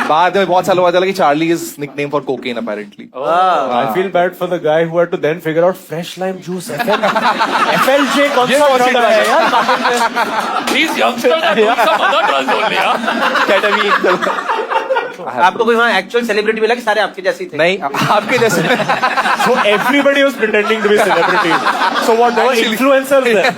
बाद में बहुत सालों बाद चला कि Charlie is nickname for cocaine apparently. I feel bad for the guy who had to then figure out fresh lime juice. FLJ कौन सा drug है यार? These youngsters are doing some other drugs only, yeah? आपको कोई वहाँ एक्चुअल सेलिब्रिटी मिला कि सारे आपके जैसे ही थे? नहीं, आपके जैसे So everybody was pretending to be celebrities. So what? There were influencers there.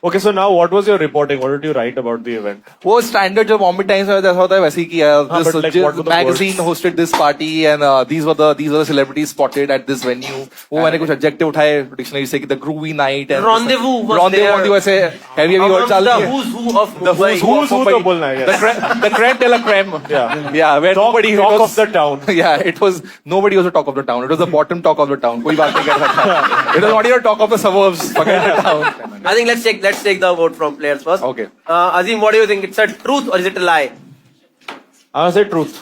Okay, so now what was your reporting? What did you write about the event? वो स्टैंडर्ड जो बॉम्बे टाइम्स में जैसा होता है वैसे ही किया। हाँ, but like, what were the magazine hosted this party and these were the celebrities spotted at this venue। वो मैंने कुछ एडजेक्टिव उठाए डिक्शनरी से कि the groovy night and Rendezvous was there। rendezvous ऐसे have you heard चाल The who's who of the Mumbai। who's who तो बोलना है, yes. the creme de la creme। yeah where nobody Talk was, of the town. yeah, it was nobody was the talk of the town, it was the bottom talk of the town। कोई बात नहीं कर सकता। it was not even talk of the suburbs, forget the town। I think let's take the vote from players first। Okay। Azim, what do you think? It's a truth or is it a lie? I would say truth.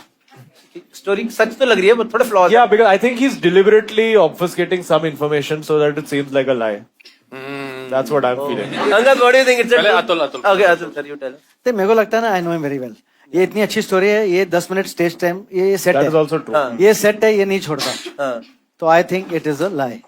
Story सच तो लग रही है पर थोड़े flaws. Yeah, because I think he's deliberately obfuscating some information so that it seems like a lie. That's what I'm feeling. Angad, what do you think? It's a पहले truth? Atul. Okay, Atul sir, you tell us। तो मेरे को लगता है ना, I know him very well, ये इतनी अच्छी स्टोरी है, ये 10 मिनट स्टेज टाइम, ये सेट That is है, also true. ये सेट है, ये नहीं छोड़ता। हाँ। तो I think it is a lie,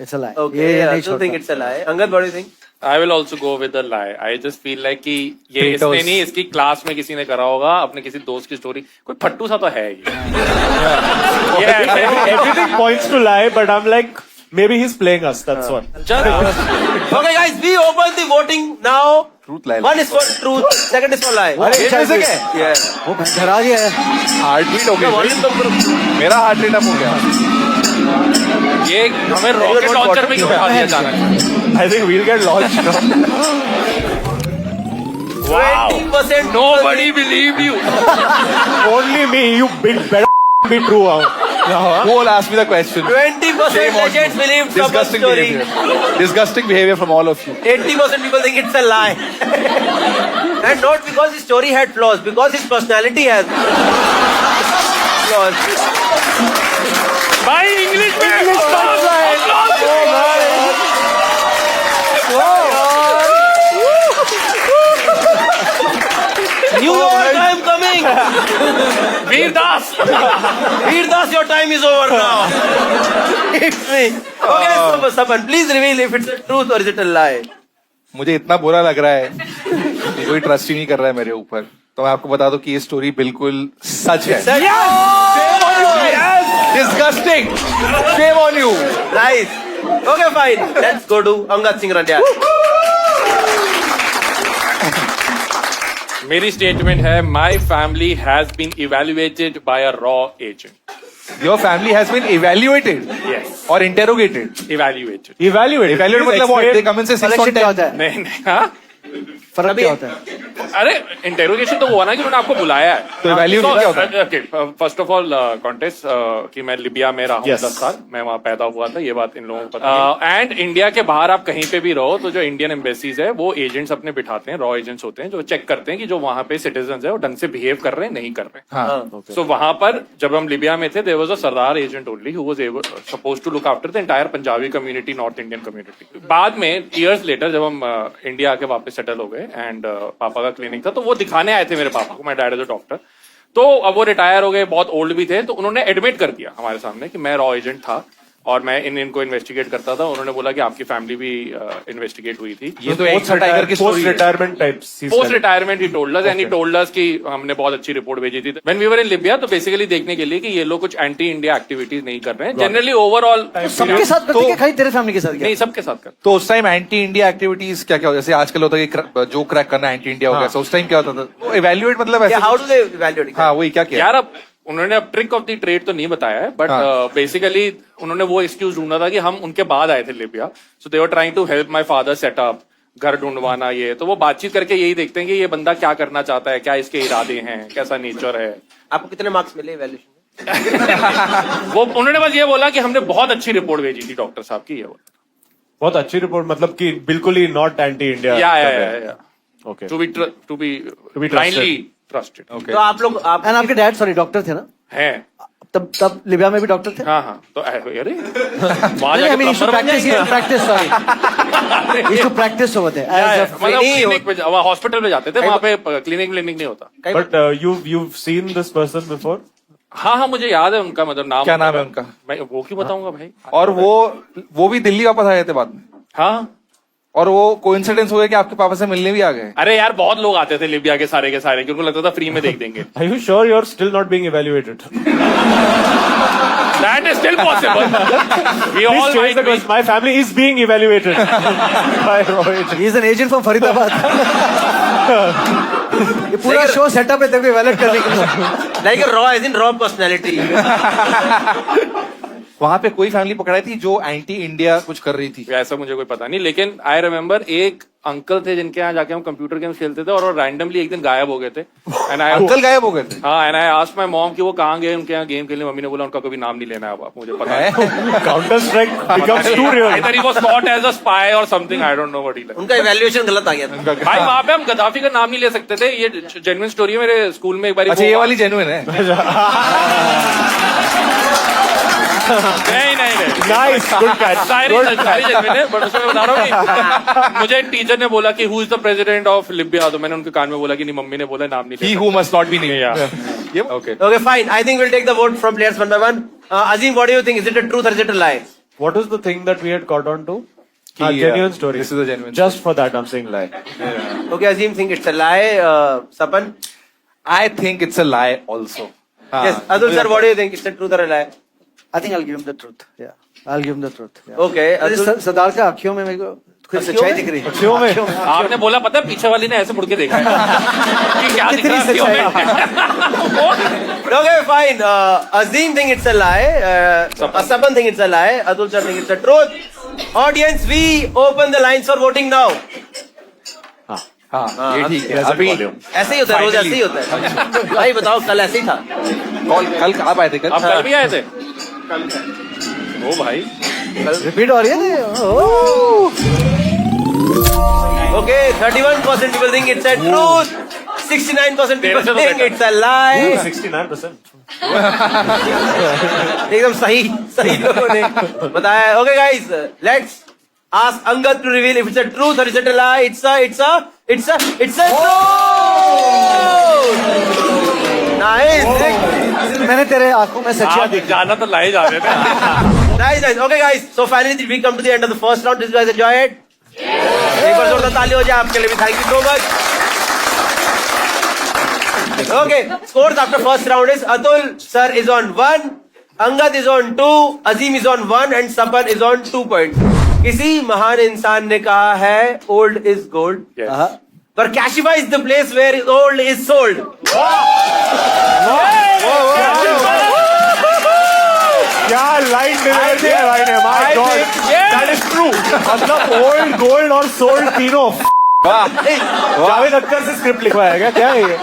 it's a lie. Okay, ये I नहीं don't think छोड़ता। it's a lie। Angad, what do you think? I will also go with the lie. I just feel like कि ये इसने नहीं, इसकी क्लास में किसी ने करा होगा, अपने किसी दोस्त की स्टोरी, कोई फट्टू सा तो है ये। Everything points to lie, but I'm like, maybe he's playing us. That's what. Okay guys, we open the voting now। Truth, lie। One is for truth, second is for lie। अरे, ये कैसे क्या है? Yeah। वो डरा दिया है। हार्ट बीट हो गई, Volume कम करो। मेरा हार्ट रेट अप हो गया। ये हमें रॉकेट लॉन्चर में क्यों उठा दिया अचानक? I think we'll get launched now. Wow, 20% nobody believed you। Only me, you big better be true. Who will ask me the question? 20% Shame on legends you. believe someone's Disgusting story। behavior. Disgusting behavior from all of you। 80% people think it's a lie। And not because his story had flaws, because his personality has flaws। भाई इंग्लिश में New York, I am coming। Vir Das. Veerdas, your time is over now। It's me। Okay, so Saban, please reveal if it's a truth or is it a lie। मुझे इतना बुरा लग रहा है कि कोई ट्रस्ट ही नहीं कर रहा है मेरे ऊपर, तो मैं आपको बता दूं कि ये स्टोरी बिल्कुल सच है। Disgusting। Shame on you। Nice। Okay, fine। Let's go to Angad Singh Randia। मेरी स्टेटमेंट है, my family has been evaluated by a रॉ agent. Your family has been evaluated Yes, or interrogated। Evaluated. Evaluate. Evaluate मतलब what? They come and say 6 on Collection क्या 10। होता है? नहीं नहीं, हाँ फर्क क्या होता है? अरे इंटेरोगेशन तो हुआ ना कि उन्होंने आपको बुलाया है। तो evaluation क्या होता है? फर्स्ट ऑफ ऑल कॉन्टेस्ट कि मैं लिबिया में रहा हूँ Yes. 10 साल, मैं वहाँ पैदा हुआ था, ये बात इन लोगों को पता है। एंड इंडिया के बाहर आप कहीं पे भी रहो तो जो इंडियन एम्बेसीज है वो एजेंट्स अपने बिठाते हैं, रॉ एजेंट्स होते हैं जो चेक करते हैं कि जो वहाँ पे सिटीजन है वो ढंग से बिहेव कर रहे हैं नहीं कर रहे। हाँ। सो वहां पर जब हम लिबिया में थे, there was a sardar agent only who was supposed to look after the entire Punjabi community, north Indian community. बाद में ईयर्स लेटर जब हम इंडिया आके वापस सेटल हो गए एंड पापा का क्लिनिक था, तो वो दिखाने आए थे मेरे पापा को, my dad is a doctor. तो अब वो रिटायर हो गए, बहुत ओल्ड भी थे, तो उन्होंने एडमिट कर दिया हमारे सामने कि मैं रॉ एजेंट था और मैं इनको इन्वेस्टिगेट करता था। उन्होंने बोला कि आपकी फैमिली भी इन्वेस्टिगेट हुई थी। ये तो एक टाइगर की post retirement types post retirement he told us, and he told us कि हमने बहुत अच्छी रिपोर्ट भेजी थी व्हेन वी वर इन लिबिया, तो बेसिकली देखने के लिए कि ये लोग कुछ एंटी इंडिया एक्टिविटीज नहीं कर रहे हैं जनरली ओवरऑल। सबके साथ करते क्या, खाली तेरे फैमिली के साथ क्या? नहीं, सबके साथ कर। तो उस टाइम एंटी इंडिया एक्टिविटीज क्या क्या, जैसे आजकल होता है कि जो क्रैक करना एंटी इंडिया हो गया, so उस टाइम क्या होता था? इवैल्यूएट मतलब ऐसे हाउ डू दे इवैल्यूएट? हाँ वही क्या किया यार अब उन्होंने अब ट्रिक ऑफ द ट्रेड तो नहीं बताया है, बट बेसिकली उन्होंने वो एक्सक्यूज ढूंढा था कि हम उनके बाद आए थे Libya, so they were trying to help my father set up, घर ढूंढवाना, ये तो वो बातचीत करके यही देखते हैं कि ये बंदा क्या करना चाहता है, क्या इसके इरादे हैं, कैसा नेचर है। आपको कितने मार्क्स मिले इवैल्यूएशन में? वो उन्होंने बस ये बोला कि हमने बहुत अच्छी रिपोर्ट भेजी थी डॉक्टर साहब की, ये बोला। बहुत अच्छी रिपोर्ट, मतलब कि बिल्कुल ही नॉट एंटी इंडिया। या okay, to be trusted. Blindly trusted. Okay. तो आप लोग एंड आपके डैड सॉरी डॉक्टर थे ना? है। तब लिबिया में भी डॉक्टर थे? हाँ तो अरे वहां I mean, जाके plumber बन जाएंगे। practice, sorry. Used to practice over there. As a- मतलब क्लिनिक पे हॉस्पिटल में जाते थे, वहां पे क्लिनिक नहीं होता। But you've seen this person before? हाँ, मुझे याद है उनका, मतलब नाम क्या नाम है उनका? मैं वो क्यों बताऊंगा भाई। और वो भी दिल्ली वापस आए थे बाद में, हाँ, और वो कोइंसिडेंस हो गया कि आपके पापा से मिलने भी आ गए। अरे यार बहुत लोग आते थे लिबिया के सारे कि उनको लगता था फ्री में देख देंगे। Are you sure you're still not being evaluated? That is still possible. We all Please change might the be. question. My family is being evaluated by Rohit. He is an agent from Faridabad. ये पूरा शो सेटअप है तेरे को इवैल्यूएट करने के लिए। Like raw as in raw personality. वहां पे कोई फैमिली पकड़ाई थी जो एंटी इंडिया कुछ कर रही थी? ऐसा मुझे कोई पता नहीं, लेकिन आई रिमेम्बर एक अंकल थे जिनके यहाँ जाके हम कंप्यूटर गेम्स खेलते थे, और वो रैंडमली एक दिन गायब हो गए थे। अंकल गायब हो गए थे? हाँ, and I asked my mom कि वो कहाँ गए उनके यहाँ गेम खेलने। मम्मी ने बोला उनका कभी नाम नहीं लेना है, अब मुझे पता है। Counter Strike becomes too real. Either he was caught as a spy or something, I don't know what he like. उनका इवैल्यूएशन गलत आ गया था। भाई वहां पे हम गद्दाफी का नाम नहीं ले सकते थे, ये जेन्युइन स्टोरी है। मेरे स्कूल में एक बार अच्छा, ये वाली जेन्युइन है? नहीं Nice, good catch. सारी जेन्युइन है, बट उसमें मैं बता रहा हूँ कि मुझे एक टीचर ने बोला कि who is the president of Libya, तो मैंने उनके कान में बोला कि नहीं, मम्मी ने बोला नाम नहीं He लेना। who must not be named. Yeah. Okay. Okay, fine. I think we'll take the vote from players one by one. Azim, what do you think? Is it a truth or is it a lie? What was the thing that we had caught on to? Ki, Genuine story. This is a genuine Just for that, I'm saying lie. Okay, Azim think it's a lie. Sapan? I think it's a lie also. Yes. Atul sir, what do you think? It's a truth or a lie? I think I'll give him the truth. Yeah, I'll give him the truth. Yeah. Okay. Atul, सरदार का आँखों में मेरे को कुछ सच्चाई दिख रही है। क्यों में? आपने बोला पता है, पीछे वाली ने ऐसे मुड़ के देखा है कि क्या दिख रहा है कितनी क्यों में? okay, fine. Azim think it's a lie. Sapan think it's a lie. Atul sir think it's a truth. Audience, we open the lines for voting now. हाँ, ये ठीक है। अभी ऐसे ही होता है, रोज ऐसे ही होता है। भाई बताओ, कल ऐसे ही था। कल आप आए थे? आप कल भी आए थे? ओ भाई, रिपीट हो रही है ना? Okay, 31% people think it's a truth. 69% people think it's a lie. 69%. एकदम सही लोगों ने बताया। Okay, guys, let's ask Angad to reveal if it's a truth or is it a lie. It's a truth. Nice. मैंने तेरे आंखों में सच्चाई आप जाना तो लाए जा रहे थे। Nice. Okay, guys. So finally, we come to the end of the first round. Did you guys enjoy it? एक बार जोरदार ताली हो जाए आपके लिए भी। Thank you so much. Okay, scores after first round is Atul sir is on 1, Angad is on 2, Azim is on 1 and Sapan is on 2 points. किसी महान इंसान ने कहा है old is gold. Yes. पर Kashify is the place where old is sold. क्या लाइन डिलीवर किया भाई ने, my God, that is true. मतलब ओल्ड गोल्ड और सोल्ड तीनों। जावेद अख्तर से स्क्रिप्ट लिखवाया गया क्या है ये?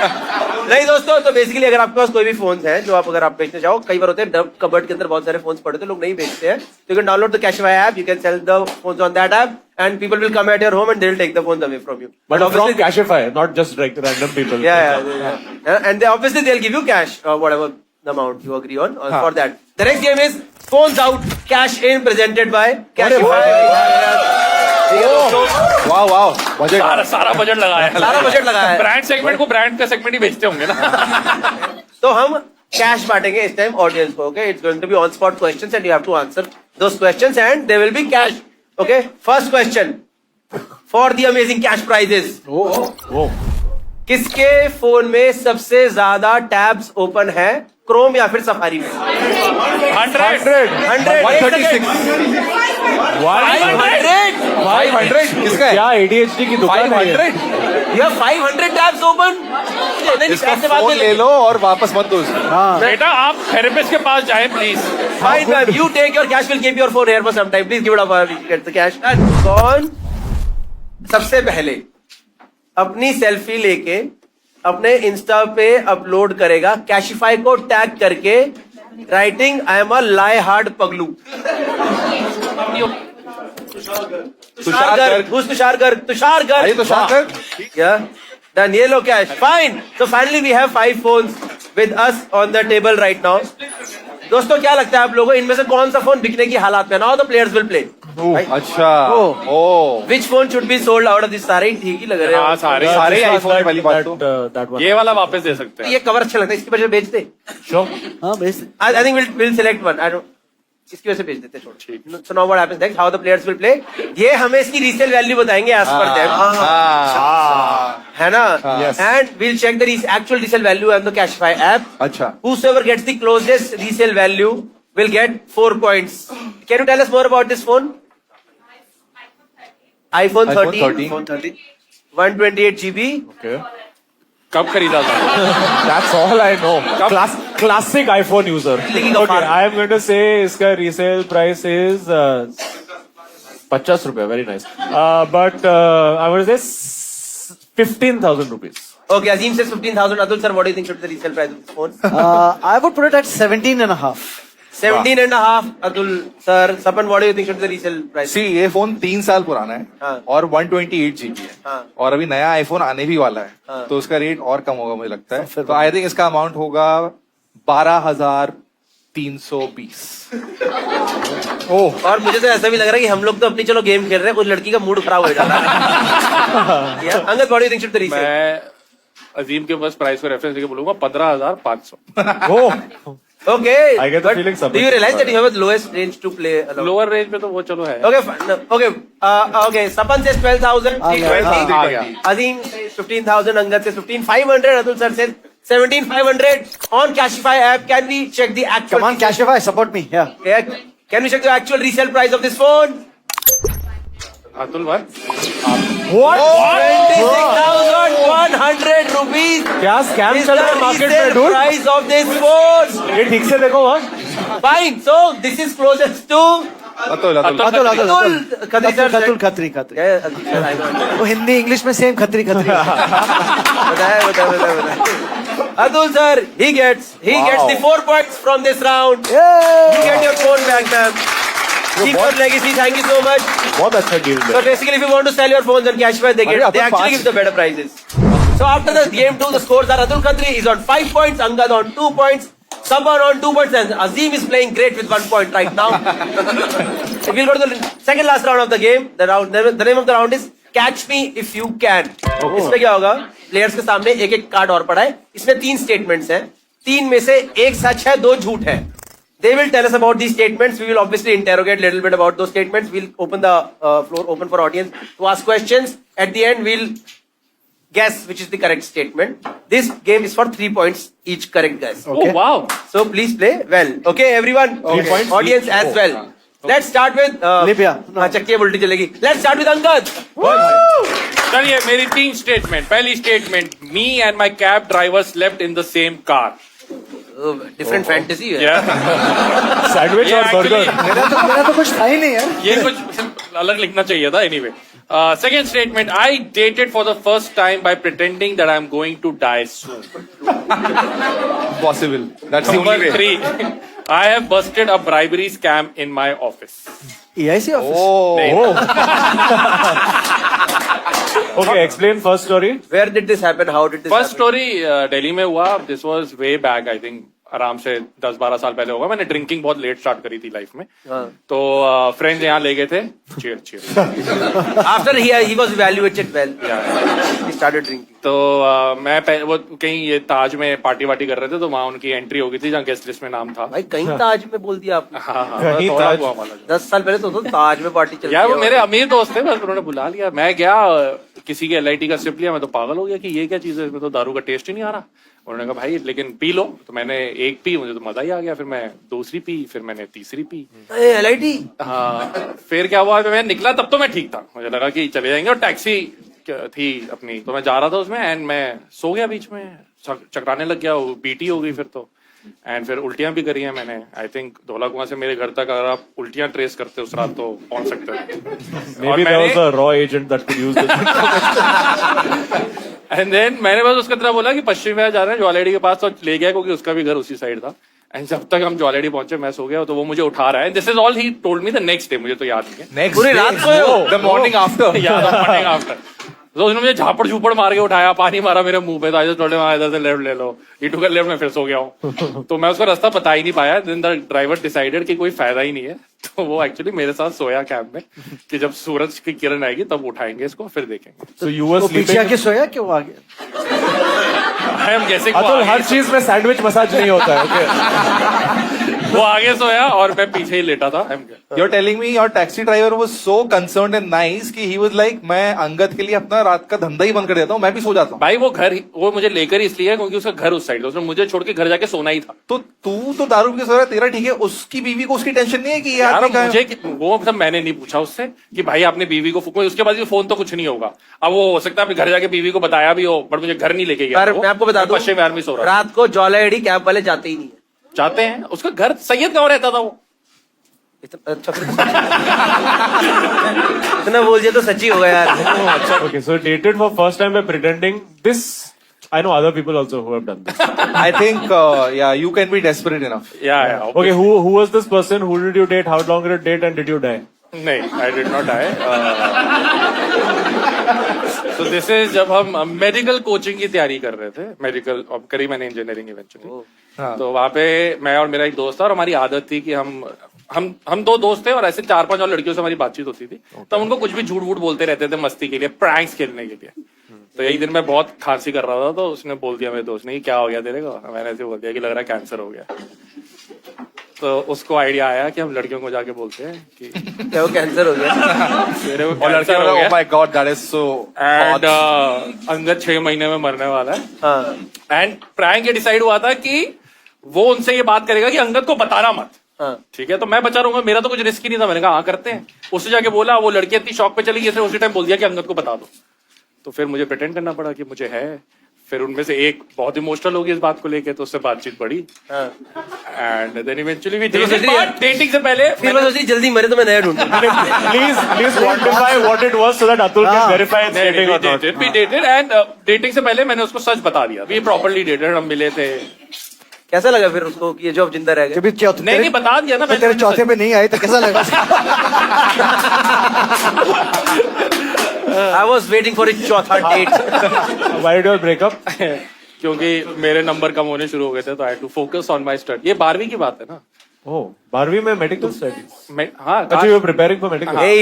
नहीं दोस्तों, तो बेसिकली अगर आपके पास कोई भी फोन है जो अगर आप बेचना चाहो, कई बार होते हैं डब कबर्ड के अंदर बहुत सारे फोन्स पड़े थे, लोग नहीं बेचते हैं, तो you can download the Kashify app, you can sell the phones on that app and people will come at your home and they will take the phones away from you. But from Kashify, not just like random people. Yeah. And they obviously they'll give you cash or whatever the amount you agree on for that. The next game is phones out, cash in, presented by Kashify. वाह वाह बजट सारा बजट लगाया है सारा बजट लगाया है। ब्रांड सेगमेंट को ब्रांड का सेगमेंट ही बेचते होंगे ना तो हम कैश बांटेंगे इस टाइम ऑडियंस को. Okay, it's going to be on spot questions and you have to answer those questions and there will be cash. Okay, first question for the amazing cash prizes. किसके फोन में सबसे ज्यादा टैब्स ओपन है, क्रोम या फिर सफारी में? 500 किसका है क्या ADHD की दुकान है ये? 500 You have 500 tabs open? इसका ऐसे बात फोन नहीं ले लो और वापस मत दो उसको. बेटा आप थेरेपिस्ट के पास जाएं please Fine, man. You take your cash. We'll keep your phone here for some time. Please give it up. Get the cash. And कौन सबसे पहले अपनी सेल्फी लेके अपने इंस्टा पे अपलोड करेगा कैशिफाई को टैग करके writing I am a lie hard पगलू? तुषार गर्ग. Who's तुषार गर्ग? तुषार अरे गर्ग. तो शाकर Yeah. Done. ये लो cash. Fine. So finally we have 5 phones with us on the table right now. दोस्तों क्या लगता है आप लोगों को इनमें से कौन सा फोन बिकने की हालात में? Now the players will play. अच्छा ओ Which phone should be sold out of this? सारे ही ठीक ही लग रहे हाँ हैं. सारे सारे That- आईफोन वाली बात तो that one. ये वाला वापस दे सकते हैं ये कवर अच्छा लगता है, इसकी वजह से बेच दे. Sure. हाँ base I think we'll select one. I don't. इसकी वजह से बेच देते छोड़. So now what happens next? How the players will play? ये हमें इसकी रीसेल वैल्यू बताएंगे as per them. है ना? Yes. And we'll check the actual resale value on the Cashify app. अच्छा Whosoever gets the closest resale value will get 4 points. Can you tell us more about this phone? iPhone 13. 128 GB. Okay. कब खरीदा था That's all I know. Classic iPhone user. Clicking of Okay, heart. I am going to say इसका resale price is 50 रुपए. Very nice. But I would say 15,000 rupees. Okay, Azim says 15,000. Atul sir, what do you think should be the resale price of this phone? I would put it at 17.5. 17 and a half. Atul sir, Sapan, what do you think should be the resale price? सी ये फोन 3 साल पुराना है हाँ. और 128 GB है हाँ. और अभी नया आईफोन आने भी वाला है हाँ. तो उसका रेट और कम होगा मुझे लगता है. तो आई थिंक इसका अमाउंट होगा 12,320. और मुझे तो ऐसा भी लग रहा है कि हम लोग तो अपनी चलो गेम खेल रहे हैं, कुछ लड़की का मूड खराब हो जाता है. Yeah, Angad, what do you think should be the resale? मैं अजीम के बस प्राइस को रेफरेंस देके बोलूंगा 15,500 Oh. Okay. I get the but feeling do you realize that you have the lowest range to play along? Lower range में तो वो चलो है Okay, fine. No, okay. Okay. Sapan says 12,000. आ गया. आ गया Azim says 15,000. Angad says 15,500. Atul sir says 17,500. On Cashify app, can we check the actual? Come on, Cashify, support me. Yeah. Yeah. Can we check the actual resale price of this phone? Atul भाई What? 26,100 rupees. क्या scam Is चल रहा है the market में, resale dude? price of this phone? ये ठीक से देखो हाँ. Fine. So this is closest to Atul Atul Atul, Atul, Atul. Atul. Khatri sir said- Khatul, Khatri, Khatri. Yeah, Atul sir, I know. वो हिंदी इंग्लिश में सेम खत्री खत्री. बताया. Atul sir, he gets the 4 points from this round. You Yeah. get your phone back, ma'am. Keep your legacy. Thank you so much. बहुत अच्छा deal So है. basically, if you want to sell your phones on Cashify, they अरे, Atul actually पाँच. give the better prices. So after the game 2, the scores are Atul Khatri is on 5 points, Angad on 2 points, Saban on 2 points, and Azim is playing great with 1 point right now. We'll go to the second last round of the game. The name of the round is Catch Me If You Can. इसमें क्या होगा? Players के सामने एक एक कार्ड और पड़ा है. इसमें 3 statements हैं. 3 में से एक सच है, 2 झूठ है. They will tell us about these statements. We will obviously interrogate a little bit about those statements. We'll open the floor open for audience to ask questions. At the end, we'll guess which is the correct statement. This game is for 3 points each correct guess. Oh wow So please play well. Okay, everyone. 3 points Audience each. as well. Let's start with Libya. हाँ, चक्की उल्टी चलेगी. Let's start with Angad. चलिए मेरी 3 स्टेटमेंट पहली statement me and my cab driver slept in the same car Different fantasy है. Sandwich और burger. मेरा तो कुछ था ही नहीं यार. ये कुछ अलग लिखना चाहिए था anyway second statement I dated for the first time by pretending that I am going to die soon possible that's the only number way. 3 I have busted a bribery scam in my office EIC office. Oh. Okay, explain first story. Where did this happen? How did this first happen? Story Delhi में हुआ this was way back I think आराम से 10-12 साल पहले होगा। मैंने ड्रिंकिंग बहुत लेट स्टार्ट करी थी लाइफ में। हाँ। तो फ्रेंड्स यहाँ ले गए थे, cheers। After he was evaluated well, he started drinking. तो मैं वो कहीं ये ताज में पार्टी वार्टी कर रहे थे, तो वहाँ उनकी एंट्री हो गई थी जहाँ गेस्ट लिस्ट में नाम था। भाई कहीं ताज में बोल दिया आपने। हाँ हाँ, कहीं थोड़ा ताज। हुआ वाला। 10 साल पहले तो ताज में पार्टी चल यार वो रही मेरे अमीर दोस्त थे, बस उन्होंने बुला लिया। मैं गया, किसी के LIT का सिप लिया, मैं तो पागल हो गया कि ये क्या चीज है, इसमें तो दारू का टेस्ट ही नहीं आ रहा। उन्होंने कहा भाई लेकिन पी लो, तो मैंने एक पी, मुझे तो मजा ही आ गया। फिर मैं दूसरी पी, फिर मैंने तीसरी पी। LIT। हाँ, फिर क्या हुआ, मैं निकला तब तो मैं ठीक था, मुझे लगा कि चले जाएंगे, और टैक्सी थी अपनी, तो मैं जा रहा था उसमें, एंड मैं सो गया बीच में, चकराने लग गया, बीटी हो गई फिर तो। एंड फिर उल्टियां भी करी हैं मैंने। आई थिंक धौला कुआं से मेरे घर तक अगर आप उल्टियां ट्रेस करते उस रात तो पहुंच सकते हो। Maybe there was a raw agent that could use this. And then मैंने बस उसका तरह बोला कि पश्चिम विहार जा रहे हैं ज्वालेडी के पास, तो ले गया क्योंकि उसका भी घर उसी साइड था। एंड जब तक हम ज्वालेडी पहुंचे मैं सो गया, तो वो मुझे उठा रहा है। This is all he told me the next day, मुझे तो याद नहीं है। नेक्स्ट पूरी रात सोए हो? The morning after. Morning after. तो उसने मुझे झापड़ झूपड़ मार के उठाया, पानी मारा मेरे मुंह पे, तो आई जस्ट टोल्ड हिम इधर से लेफ्ट ले लो। ही टुक अ लेफ्ट, मैं फिर सो गया हूँ। तो मैं उसका रास्ता बता ही नहीं पाया। देन द ड्राइवर डिसाइडेड कि कोई फायदा ही नहीं है, तो वो एक्चुअली मेरे साथ सोया कैब में कि जब सूरज की किरण आएगी तब उठाएंगे इसको, फिर देखेंगे। So you were वो पीछे sleeping. आके सोया कि वो आगे? आई एम गेसिंग अतुल, हर चीज में सैंडविच मसाज नहीं होता है। Okay. वो आगे सोया और मैं पीछे ही लेटा था। You're telling me your taxi driver was so concerned and nice कि he was like मैं अंगद के लिए अपना रात का धंधा ही बंद कर देता हूँ, मैं भी सो जाता हूँ। भाई वो मुझे लेकर इसलिए है क्योंकि उसका घर उस साइड था, उसने मुझे छोड़ के घर जाके सोना ही था। तो तू तो दारू पी के सो रहा है, तेरा ठीक है, उसकी बीवी को उसकी टेंशन नहीं है कि यार यार मुझे वो मतलब मैंने नहीं पूछा उससे कि भाई आपने बीवी को उसके बाद फोन तो कुछ नहीं होगा। अब वो हो सकता है घर जाके बीवी को बताया भी हो, बट मुझे घर नहीं लेके गया। मैं आपको बता दूं, पश्चिम विहार में सो रहा रात को ज्वालेडी कैब वाले जाते ही नहीं है। चाहते हैं। उसका घर सैयद गांव रहता था वो। अच्छा इतना बोल दिया तो सच्ची होगा यार। Okay, so dated for first time by pretending this. I know other people also who have done this. I think yeah, you can be desperate enough. Yeah. Okay, who was this person? Who did you date? How long did you date? And did you die? नहीं, I did not die. So this is जब हम मेडिकल कोचिंग की तैयारी कर रहे थे, मेडिकल करी मैंने इंजीनियरिंग इवेंचुअली। तो वहाँ पे मैं और मेरा एक दोस्त था, और हमारी आदत थी कि हम दो दोस्त थे और ऐसे 4-5 और लड़कियों से हमारी बातचीत होती थी। तो हम उनको कुछ भी झूठ वूठ बोलते रहते थे मस्ती के लिए, प्रैंक्स खेलने के लिए। तो एक दिन मैं बहुत खांसी कर रहा था, तो उसने बोल दिया मेरे दोस्त ने कि क्या हो गया तेरे को। मैंने ऐसे बोल दिया कि लग रहा है कैंसर हो गया। तो उसको आइडिया आया कि हम लड़कियों को जाके बोलते हैं कि क्या वो कैंसर हो गया? मेरे को और लड़के कैंसर हो oh गया my god, that is so and hot. Angad 6 महीने में मरने वाला है। हाँ एंड प्रैंक ये डिसाइड हुआ था कि वो उनसे ये बात करेगा कि अंगद को बताना मत। हाँ। ठीक है, तो मैं बचा रहूंगा, मेरा तो कुछ रिस्क ही नहीं था। मैंने कहा हाँ करते हैं। उससे जाके बोला, वो लड़की इतनी शॉक पे चली गई, उसी टाइम बोल दिया कि अंगद को बता दो। तो फिर मुझे प्रिटेंड करना पड़ा कि मुझे है। फिर उनमें से एक बहुत इमोशनल होगी इस बात को लेके, तो उससे बातचीत बढ़ी। And then eventually we dating से पहले फिर मैं सोच रही जल्दी मरे तो मैं नया ढूंढूं। Please quantify what it was so that Atul can verify it's dating or not. we dated and dating से पहले मैंने उसको सच बता दिया। वी प्रॉपर्ली डेटेड, हम मिले थे। कैसा लगा फिर उसको कि ये जो अब जिंदा रह गया? जब भी चौथे नहीं बता दिया ना तो तेरे चौथे पे नहीं आए तो कैसा लगा? I was waiting for a चौथा date. Why did you break up? क्योंकि मेरे नंबर कम होने शुरू हो गए थे, तो I had to focus on my study. ये 12वीं की बात है ना। Oh, 12वीं में medical studies. मैं हाँ Actually, you were preparing for medical. Hey,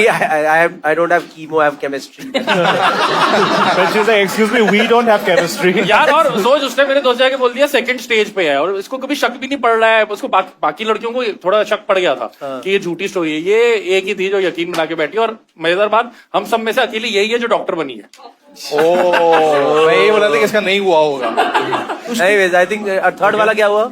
I don't have chemo, I have chemistry। Then she's like, excuse me, we don't have chemistry. यार, और सोच उसने मेरे दोस्त जाके बोल दिया सेकंड स्टेज पे है, और इसको कभी शक भी नहीं पड़ रहा है। उसको बाकी लड़कियों को थोड़ा शक पड़ गया था कि ये झूठी स्टोरी है। ये एक ही थी जो यकीन बना के बैठी, और मजेदार बात, हम सब में से अकेली यही है जो डॉक्टर बनी है। मैं ये बोला था कि इसका नहीं हुआ होगा। Anyways, I think थर्ड वाला क्या हुआ?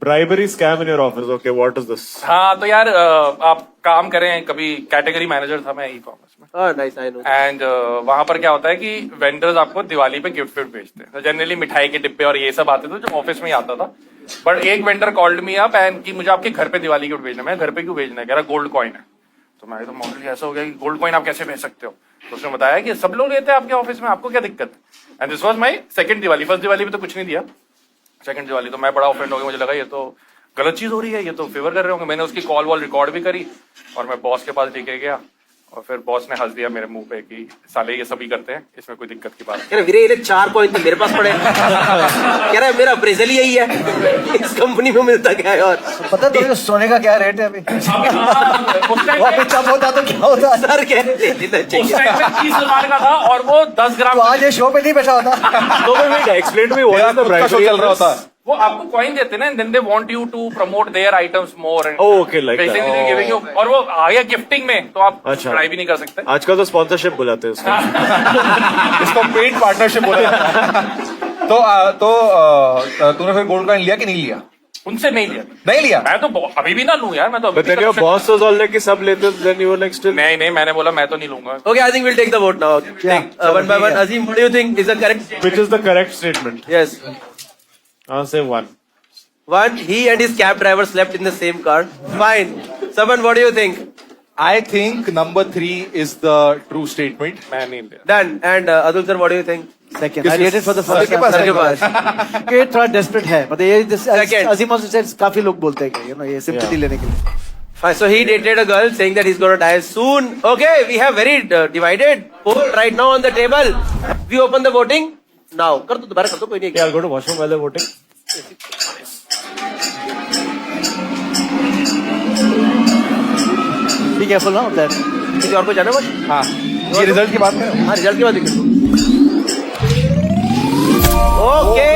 Bribery scam in your office. Okay, what is this? हाँ, तो यार आप काम करें, कभी कैटेगरी मैनेजर था मैं ई-कॉमर्स में। हाँ, nice, I know। एंड वहां पर क्या होता है कि वेंडर्स आपको दिवाली पे गिफ्ट भेजते हैं। तो जनरली मिठाई के डिब्बे और ये सब आते थे जो ऑफिस में ही आता था। बट एक vendor called me up and कि मुझे आपके घर पे दिवाली गिफ्ट भेजना है। मैं घर पे क्यों भेजना है? कह रहा गोल्ड कॉइन है। तो मैं तो मॉडल ऐसा हो गया कि गोल्ड कॉइन आप कैसे भेज सकते हो? तो उसने बताया कि सब लोग लेते हैं आपके ऑफिस में, आपको क्या दिक्कत है? And this was my second Diwali. First Diwali में तो कुछ नहीं दिया, सेकंड दिवाली तो मैं बड़ा ऑफेंड हो गया। मुझे लगा ये तो गलत चीज हो रही है, ये तो फेवर कर रहे होंगे। मैंने उसकी कॉल वॉल रिकॉर्ड भी करी, और मैं बॉस के पास लेके गया और फिर बॉस ने हंस दिया मेरे मुंह पे कि साले ये सभी करते हैं, इसमें कोई दिक्कत की बात कह रहा वीरे ये 4 कॉइन तो मेरे पास पड़े हैं। कह रहा है मेरा अप्रेजल यही है, इस कंपनी में मिलता क्या है। और पता तो सोने का क्या रेट है अभी? नहीं। वो अभी कम होता तो क्या होता? सर कह रहे लेना उस चाहिए। टाइम में 30,000 का था और वो 10 ग्राम तो आज ये शो पे नहीं बैठा होता। No, wait, explain to me what is the खुद का शो bribery चल in रहा this? होता। वो आपको कॉइन देते ना, then they want you to promote their items more and Oh, okay, like that. Basically they giving you, और वो आ गया गिफ्टिंग में, तो आप अच्छा। ट्राई भी नहीं कर सकते। आजकल तो स्पॉन्सरशिप बुलाते हैं उसको। इसको पेड पार्टनरशिप बोला जाता है। तो तूने फिर गोल्ड कॉइन लिया कि नहीं लिया? उनसे नहीं लिया, नहीं लिया। मैं तो अभी भी ना लूं यार, मैं तो अभी But then भी your boss was all like कि सब लेते, then you were like still. नहीं नहीं, मैंने बोला मैं तो नहीं लूंगा। Okay, I think we'll take the vote now. One by one. Azim, what do you think is the correct? Which is the correct statement? Yes. I'll say 1. One, he and his cab driver slept in the same car. Fine. Saban, what do you think? I think number 3 is the true statement. मैं नहीं लिया। Done. And Atul sir, what do you think? Second. I did it for the first के time. पास सर के पास। ये थोड़ा desperate है, but ये Second. अजीम also said काफी लोग बोलते हैं कि you know ये sympathy लेने के लिए. Fine. So he dated a girl saying that he's going to die soon. Okay, we have very divided poll right now on the table. We open the voting now. कर दो दोबारा कर दो, कोई नहीं। Yeah, I'll go to washroom while they're voting. Be careful now of that. किसी और को जाना बस। हाँ, ये रिजल्ट की बात है। हाँ, रिजल्ट की बात करो। ओके,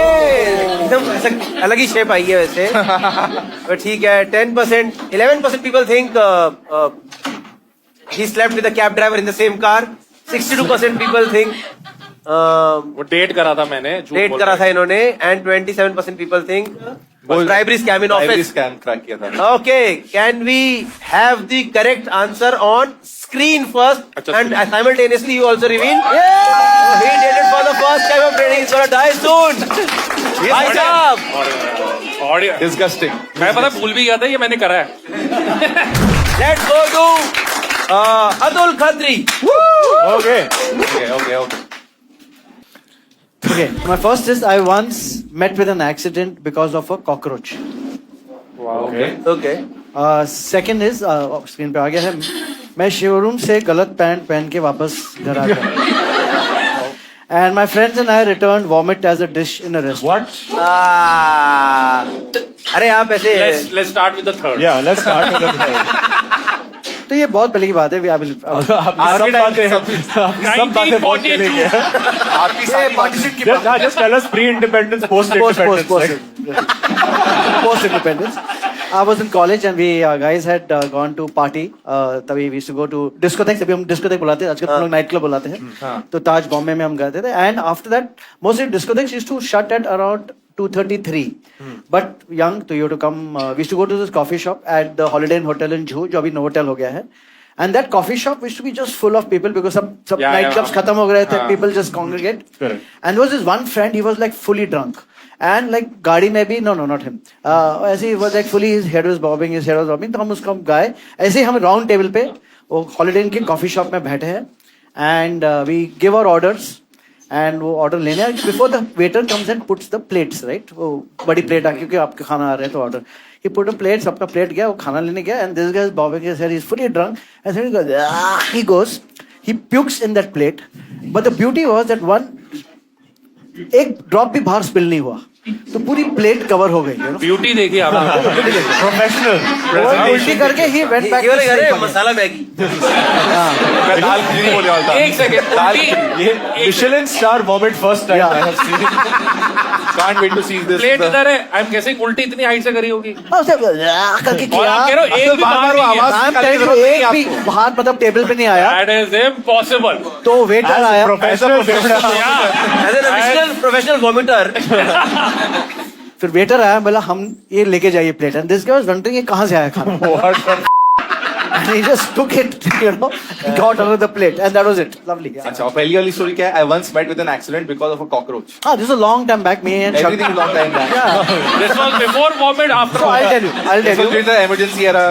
एकदम ऐसा अलग ही शेप आई है वैसे, पर ठीक है। 10%, 11% people think he slept with a cab driver in the same car. 62% people think वो डेट करा था मैंने, झूठ डेट बोल करा रहा था इन्होंने, and 27% people think bribery scam in Bribery office. scam crack किया था। Okay, can we have the correct answer on screen first? अच्छा, And screen. simultaneously you also reveal. He did it for the first time of training. He's gonna die soon. भाई साहब, है। और Disgusting. मैं पता भूल भी गया था ये मैंने करा है। let's go to Atul Khatri. Okay. Okay. Okay, my first is I once met with an accident because of a cockroach. Okay. Okay. Second is screen पे आ गया है, मैं शोरूम से गलत पैंट पहन के वापस घर आ गया. And my friends and I returned vomit as a dish in a restaurant. What? अरे आप ऐसे Let's start with the third. Yeah, let's start with the third. तो ये बहुत पहले की बात है. आपकी सब बातें बहुत पहले की है. Just tell us pre-independence, post-independence. Post-independence. I was in college and we guys had gone to party. तभी we used to go to discotheques. अभी हम discotheque बुलाते हैं, आजकल हम लोग नाइट क्लब बुलाते हैं. तो ताज बॉम्बे में हम गए थे. And after that, most of the discotheques used to shut at around 2:33. But young, तो you have to come. We used to go to this coffee shop at the Holiday Inn Hotel in Juhu, जो अभी Novotel हो गया है. And that coffee shop used to be just full of people because सब night clubs खत्म हो गए थे. People just congregate. Correct. And there was this one friend, he was like fully drunk. And like गाड़ी में भी, no, not him. ऐसे he was like fully, his head was bobbing. तो हम उसको गए, ऐसे ही हम round table पे, वो Holiday Inn के coffee shop में बैठे हैं. And we give our orders. And वो order लेने आए, before the waiter comes and puts the plates, right? वो बड़ी plate आ, क्योंकि आपके खाना आ रहे हैं तो order. He put the plates, अपना plate गया, वो खाना लेने गया, and this guy is bobbing his head, he's fully drunk. And then he goes, he pukes in that plate. But the beauty was that एक ड्रॉप भी बाहर स्पिल नहीं हुआ, तो पूरी प्लेट कवर हो गई. ब्यूटी देखिए आप। Professional. उल्टी करके ही वेंट बैक. अरे मसाला मैगी। मैं दाल खिचड़ी बोलने वाला था। एक सेकंड, ये Michelin star vomit first time I have seen. Can't wait to see this. Plate इधर है, आई एम गेसिंग उल्टी इतनी हाइट से करी होगी। करके और आप कह रहे हो एक भी बाहर नहीं है। एक भी बाहर मतलब टेबल पे नहीं आया. That is impossible. तो वेटर आया. Professional. As a professional vomiter. फिर वेटर आया, बोला हम ये लेके जाइए plate. And this guy was wondering ये कहाँ से आया खाना. And he just took it, got another plate, and that was it. Lovely. अच्छा, और पहली वाली स्टोरी क्या है? I once met with an accident because of a cockroach. This is a long time back. Me and Everything is long time back. Yeah. This was before vomit, after So I'll vomit. tell you. This was during the emergency era.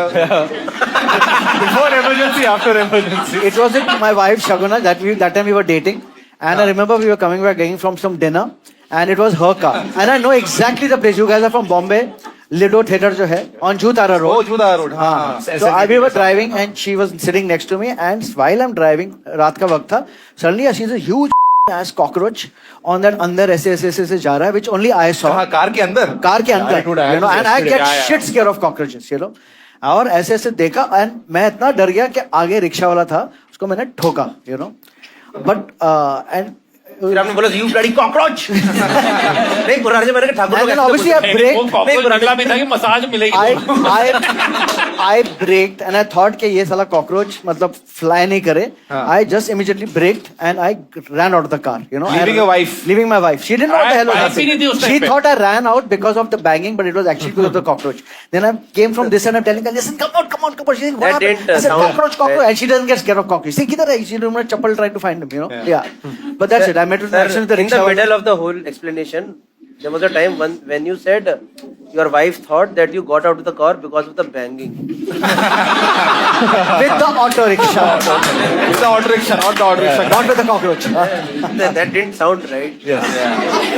Before emergency, after emergency. It was with my wife Shaguna that time we were dating, and I remember we were coming back from some dinner, and it was her car, and I know exactly the place. You guys are from Bombay. Lido theatre जो है ऑन जूतारा ओ रोड. जुदा रोड हाँ So we were driving and she was sitting next to me and while I'm driving रात का वक्त था suddenly I see a huge ass cockroach on that अंदर ऐसे जा रहा है which only I saw हाँ कार के अंदर कार के अंदर you know and I get Yeah, yeah. shit scared of cockroaches you know और ऐसे ऐसे देखा and मैं इतना डर गया कि आगे रिक्शा वाला था उसको मैंने ठोका you know but and फिर आपने बोला यू ब्लडी कॉकरोच नहीं पुराने जमाने के ठाकुर and लोग then ऐसे obviously I बोलते वो braked cockroach निकला भी था कि मसाज मिलेगी. I braked and I thought कि ये साला cockroach मतलब fly नहीं करे. I just immediately braked and I ran out of the car. You know, Leaving your wife. Leaving my wife. She didn't know what the hell was wife ही नहीं थी उस happening. time She पे. thought I ran out because of the banging, but it was actually because of the cockroach. Then I came from this and I'm telling her, listen, come on. She's saying, what That happened? didn't I said, sound- cockroach. And she doesn't get scared of cockroach. See, किधर है? She remember chappal trying to find him. You know, yeah. But that's it. I met with Sir, action with the in the rickshaw. middle of the whole explanation, there was a time when you said your wife thought that you got out of the car because of the banging. With the auto rickshaw. With the auto rickshaw, not the auto rickshaw. Not with the cockroach. That didn't sound right.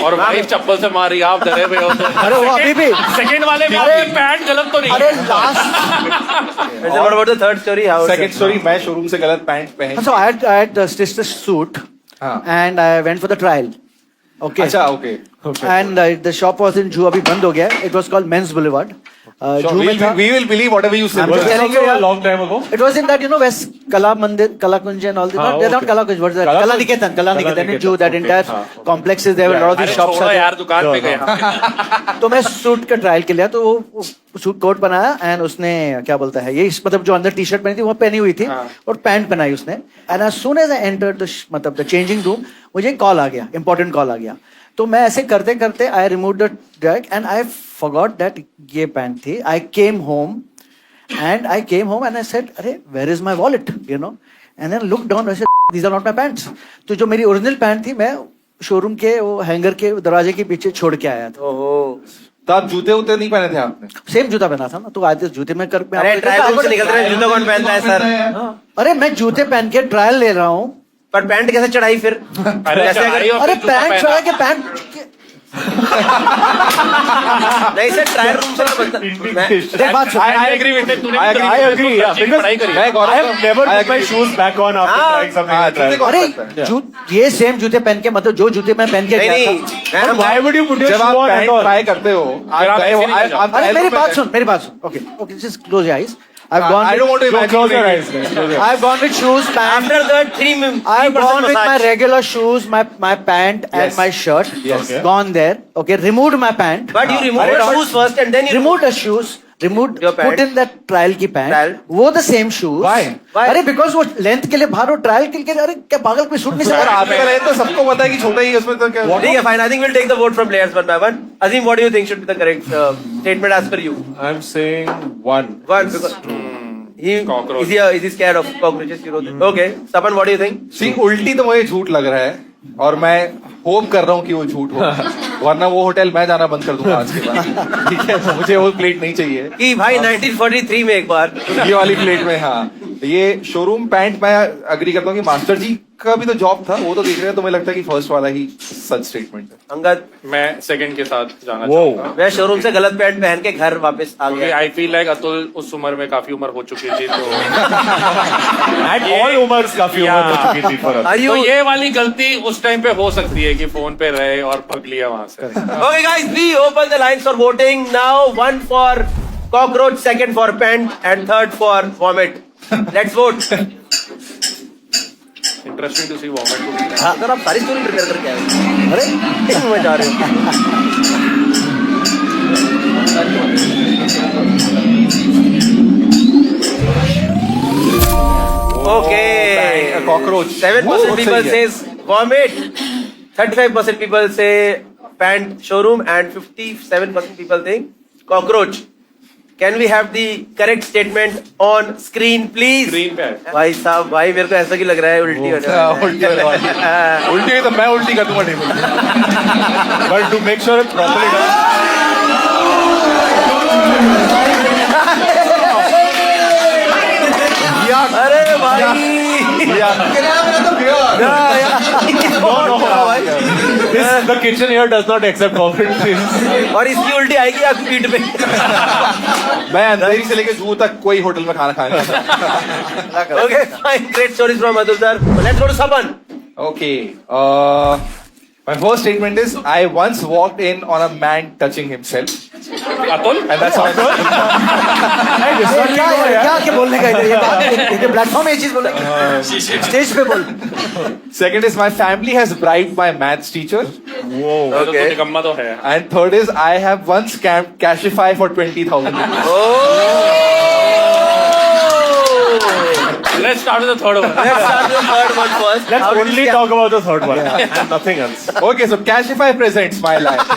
और वाइफ चप्पल से मारी आप डरे हुए हो तो. अरे वो अभी भी. सेकंड वाले में आपकी पैंट गलत तो नहीं अरे है. last. What about the third story? How? Second story मैं शोरूम से गलत पैंट पहन So I had stitched the suit and I went for the trial. Okay. अच्छा okay And the shop was in Jew. अभी बंद हो गया. It was called Men's Boulevard. Jew में था. we will believe whatever you say I'm just telling you, a yeah. long time ago. It was in that, you know, West Kala Mandir, Kala Kunj and all this. They're not okay. Kala Kunj, what is that? Kala Kala Kunj. Niketan. Kala Niketan in Niketan, Jew. That okay. entire complex is there. A lot of अरे these shops छोड़ो are यार there. दुकान पे गए. तो मैं सूट का ट्रायल के लिया तो वो सूट कोट बनाया एंड उसने क्या बोलता है ये मतलब जो अंदर टी शर्ट पहनी थी वो पहनी हुई थी और पैंट पहनाई उसने and as soon as I enter the मतलब द चेंजिंग रूम मुझे कॉल आ गया इंपॉर्टेंट कॉल आ गया तो मैं ऐसे करते करते I remove the drag and I forgot that ये पैंट थी I came home and I said अरे where is my wallet you know and then look down these are not my pants तो जो मेरी ओरिजिनल पैंट थी मैं शोरूम के वो हैंगर के दरवाजे के पीछे छोड़ के आया था ओहो. तो आप जूते उते नहीं पहने थे आपने सेम जूता पहना था ना तो आज जूते में कर अरे ट्रायल रूम से निकल रहे हैं जूता कौन पहनता है सर? अरे मैं जूते पहन के ट्रायल ले रहा हूँ पर पैंट कैसे चढ़ाई फिर? अरे ऐसे अगर अरे पैंट चढ़ा के पैंट नहीं सर ट्रायल रूम से ना बनता. देख बात सुन I agree with it. तूने I agree, yeah, because पढ़ाई करी. मैं गौरव I have never I put my agree. shoes back on after हाँ, trying something. हाँ, I tried. जूते कौन अरे पहनता है? ये सेम जूते पहन के मतलब जो जूते मैं पहन के नहीं गया नहीं था मैं Why would you put your जब shoe आप on pant and all? Try करते हो फिर आप ऐसे नहीं जाओ। अरे मेरी बात सुन okay okay just close your eyes I've gone I don't want to imagine Close your you eyes. man. Close your eyes. I've gone with shoes pants after the 3% I've gone with my massage. regular shoes my pant and my shirt Yes. gone there okay removed my pant But you remove your shoes first and then you removed the shoes removed Your pant. put in that trial की Trial. पैंट वो the same shoes Why? अरे because वो लेंथ के लिए बाहर वो ट्रायल के लिए अरे क्या पागल कोई सूट नहीं और सकता आपका रहे तो सबको पता है कि छोटा ही है उसमें तो क्या ठीक है fine. I think we'll take the vote from players one by one. Azim, what do you think should be the correct statement as per you? I'm saying one. One because Cockroach. is he scared of cockroaches? You know that. Okay, Sapan, what do you think? सी उल्टी तो मुझे झूठ लग रहा है और मैं होप कर रहा हूँ कि वो झूठ हो वरना वो होटल मैं जाना बंद कर दूंगा आज के बाद ठीक है मुझे वो प्लेट नहीं चाहिए कि भाई 1943 में एक बार ये वाली प्लेट में हाँ ये शोरूम पैंट मैं अग्री करता हूँ कि मास्टर जी का भी तो जॉब था वो तो देख रहे हैं तो मुझे लगता है कि फर्स्ट वाला ही सच स्टेटमेंट है अंगद मैं सेकंड के साथ जाना चाहूंगा. मैं शोरूम से गलत पैंट पहन के घर वापस आ क्योंकि गया. आई फील लाइक अतुल उस उम्र में काफी उम्र हो चुकी थी तो And all Umars काफी उम्र हो चुकी थी for us. Are you तो ये वाली गलती उस टाइम पे हो सकती है कि फोन पे रहे और भग लिया वहां से. okay, guys? We open the lines for voting now. One for cockroach, second for pant, and third for vomit. Let's vote. Interesting to see vomit. हाँ, सर आप सारी स्टोरी प्रिपेयर करके आए. अरे मैं जा रहे हो. Okay. Cockroach 7% people says vomit. 35% people say pant showroom, and 57% people think cockroach. Can we have the correct statement on screen, please? Screen पे है. भाई साहब भाई मेरे को ऐसा क्यों लग रहा है उल्टी होने वाला है. उल्टी होने वाली है। उल्टी हुई तो मैं उल्टी कर दूंगा table But to make sure it's properly done. अरे भाई या भाई The kitchen here does not accept coffee. और इसकी उल्टी आएगी आपकी पीठ पे. मैं अंधेरी से लेकर जू तक कोई होटल में खाना खाने नहीं. Okay, fine. Great stories from Atul sir. Let's go to Saban. Okay. My first statement is I once walked in on a man touching himself, Atul and that's all. क्या बोलने का इधर ये बात प्लेटफॉर्म में ये चीज बोलेंगे स्टेज पे बोल. Second is my family has bribed my maths teacher, तो निकम्मा तो है. and third is I have once scammed Cashify for 20,000 rupees. Let's start with the third one. Let's start with the third one first. Let's How did only you- talk about the third one and nothing else. Okay, so Cashify presents my life.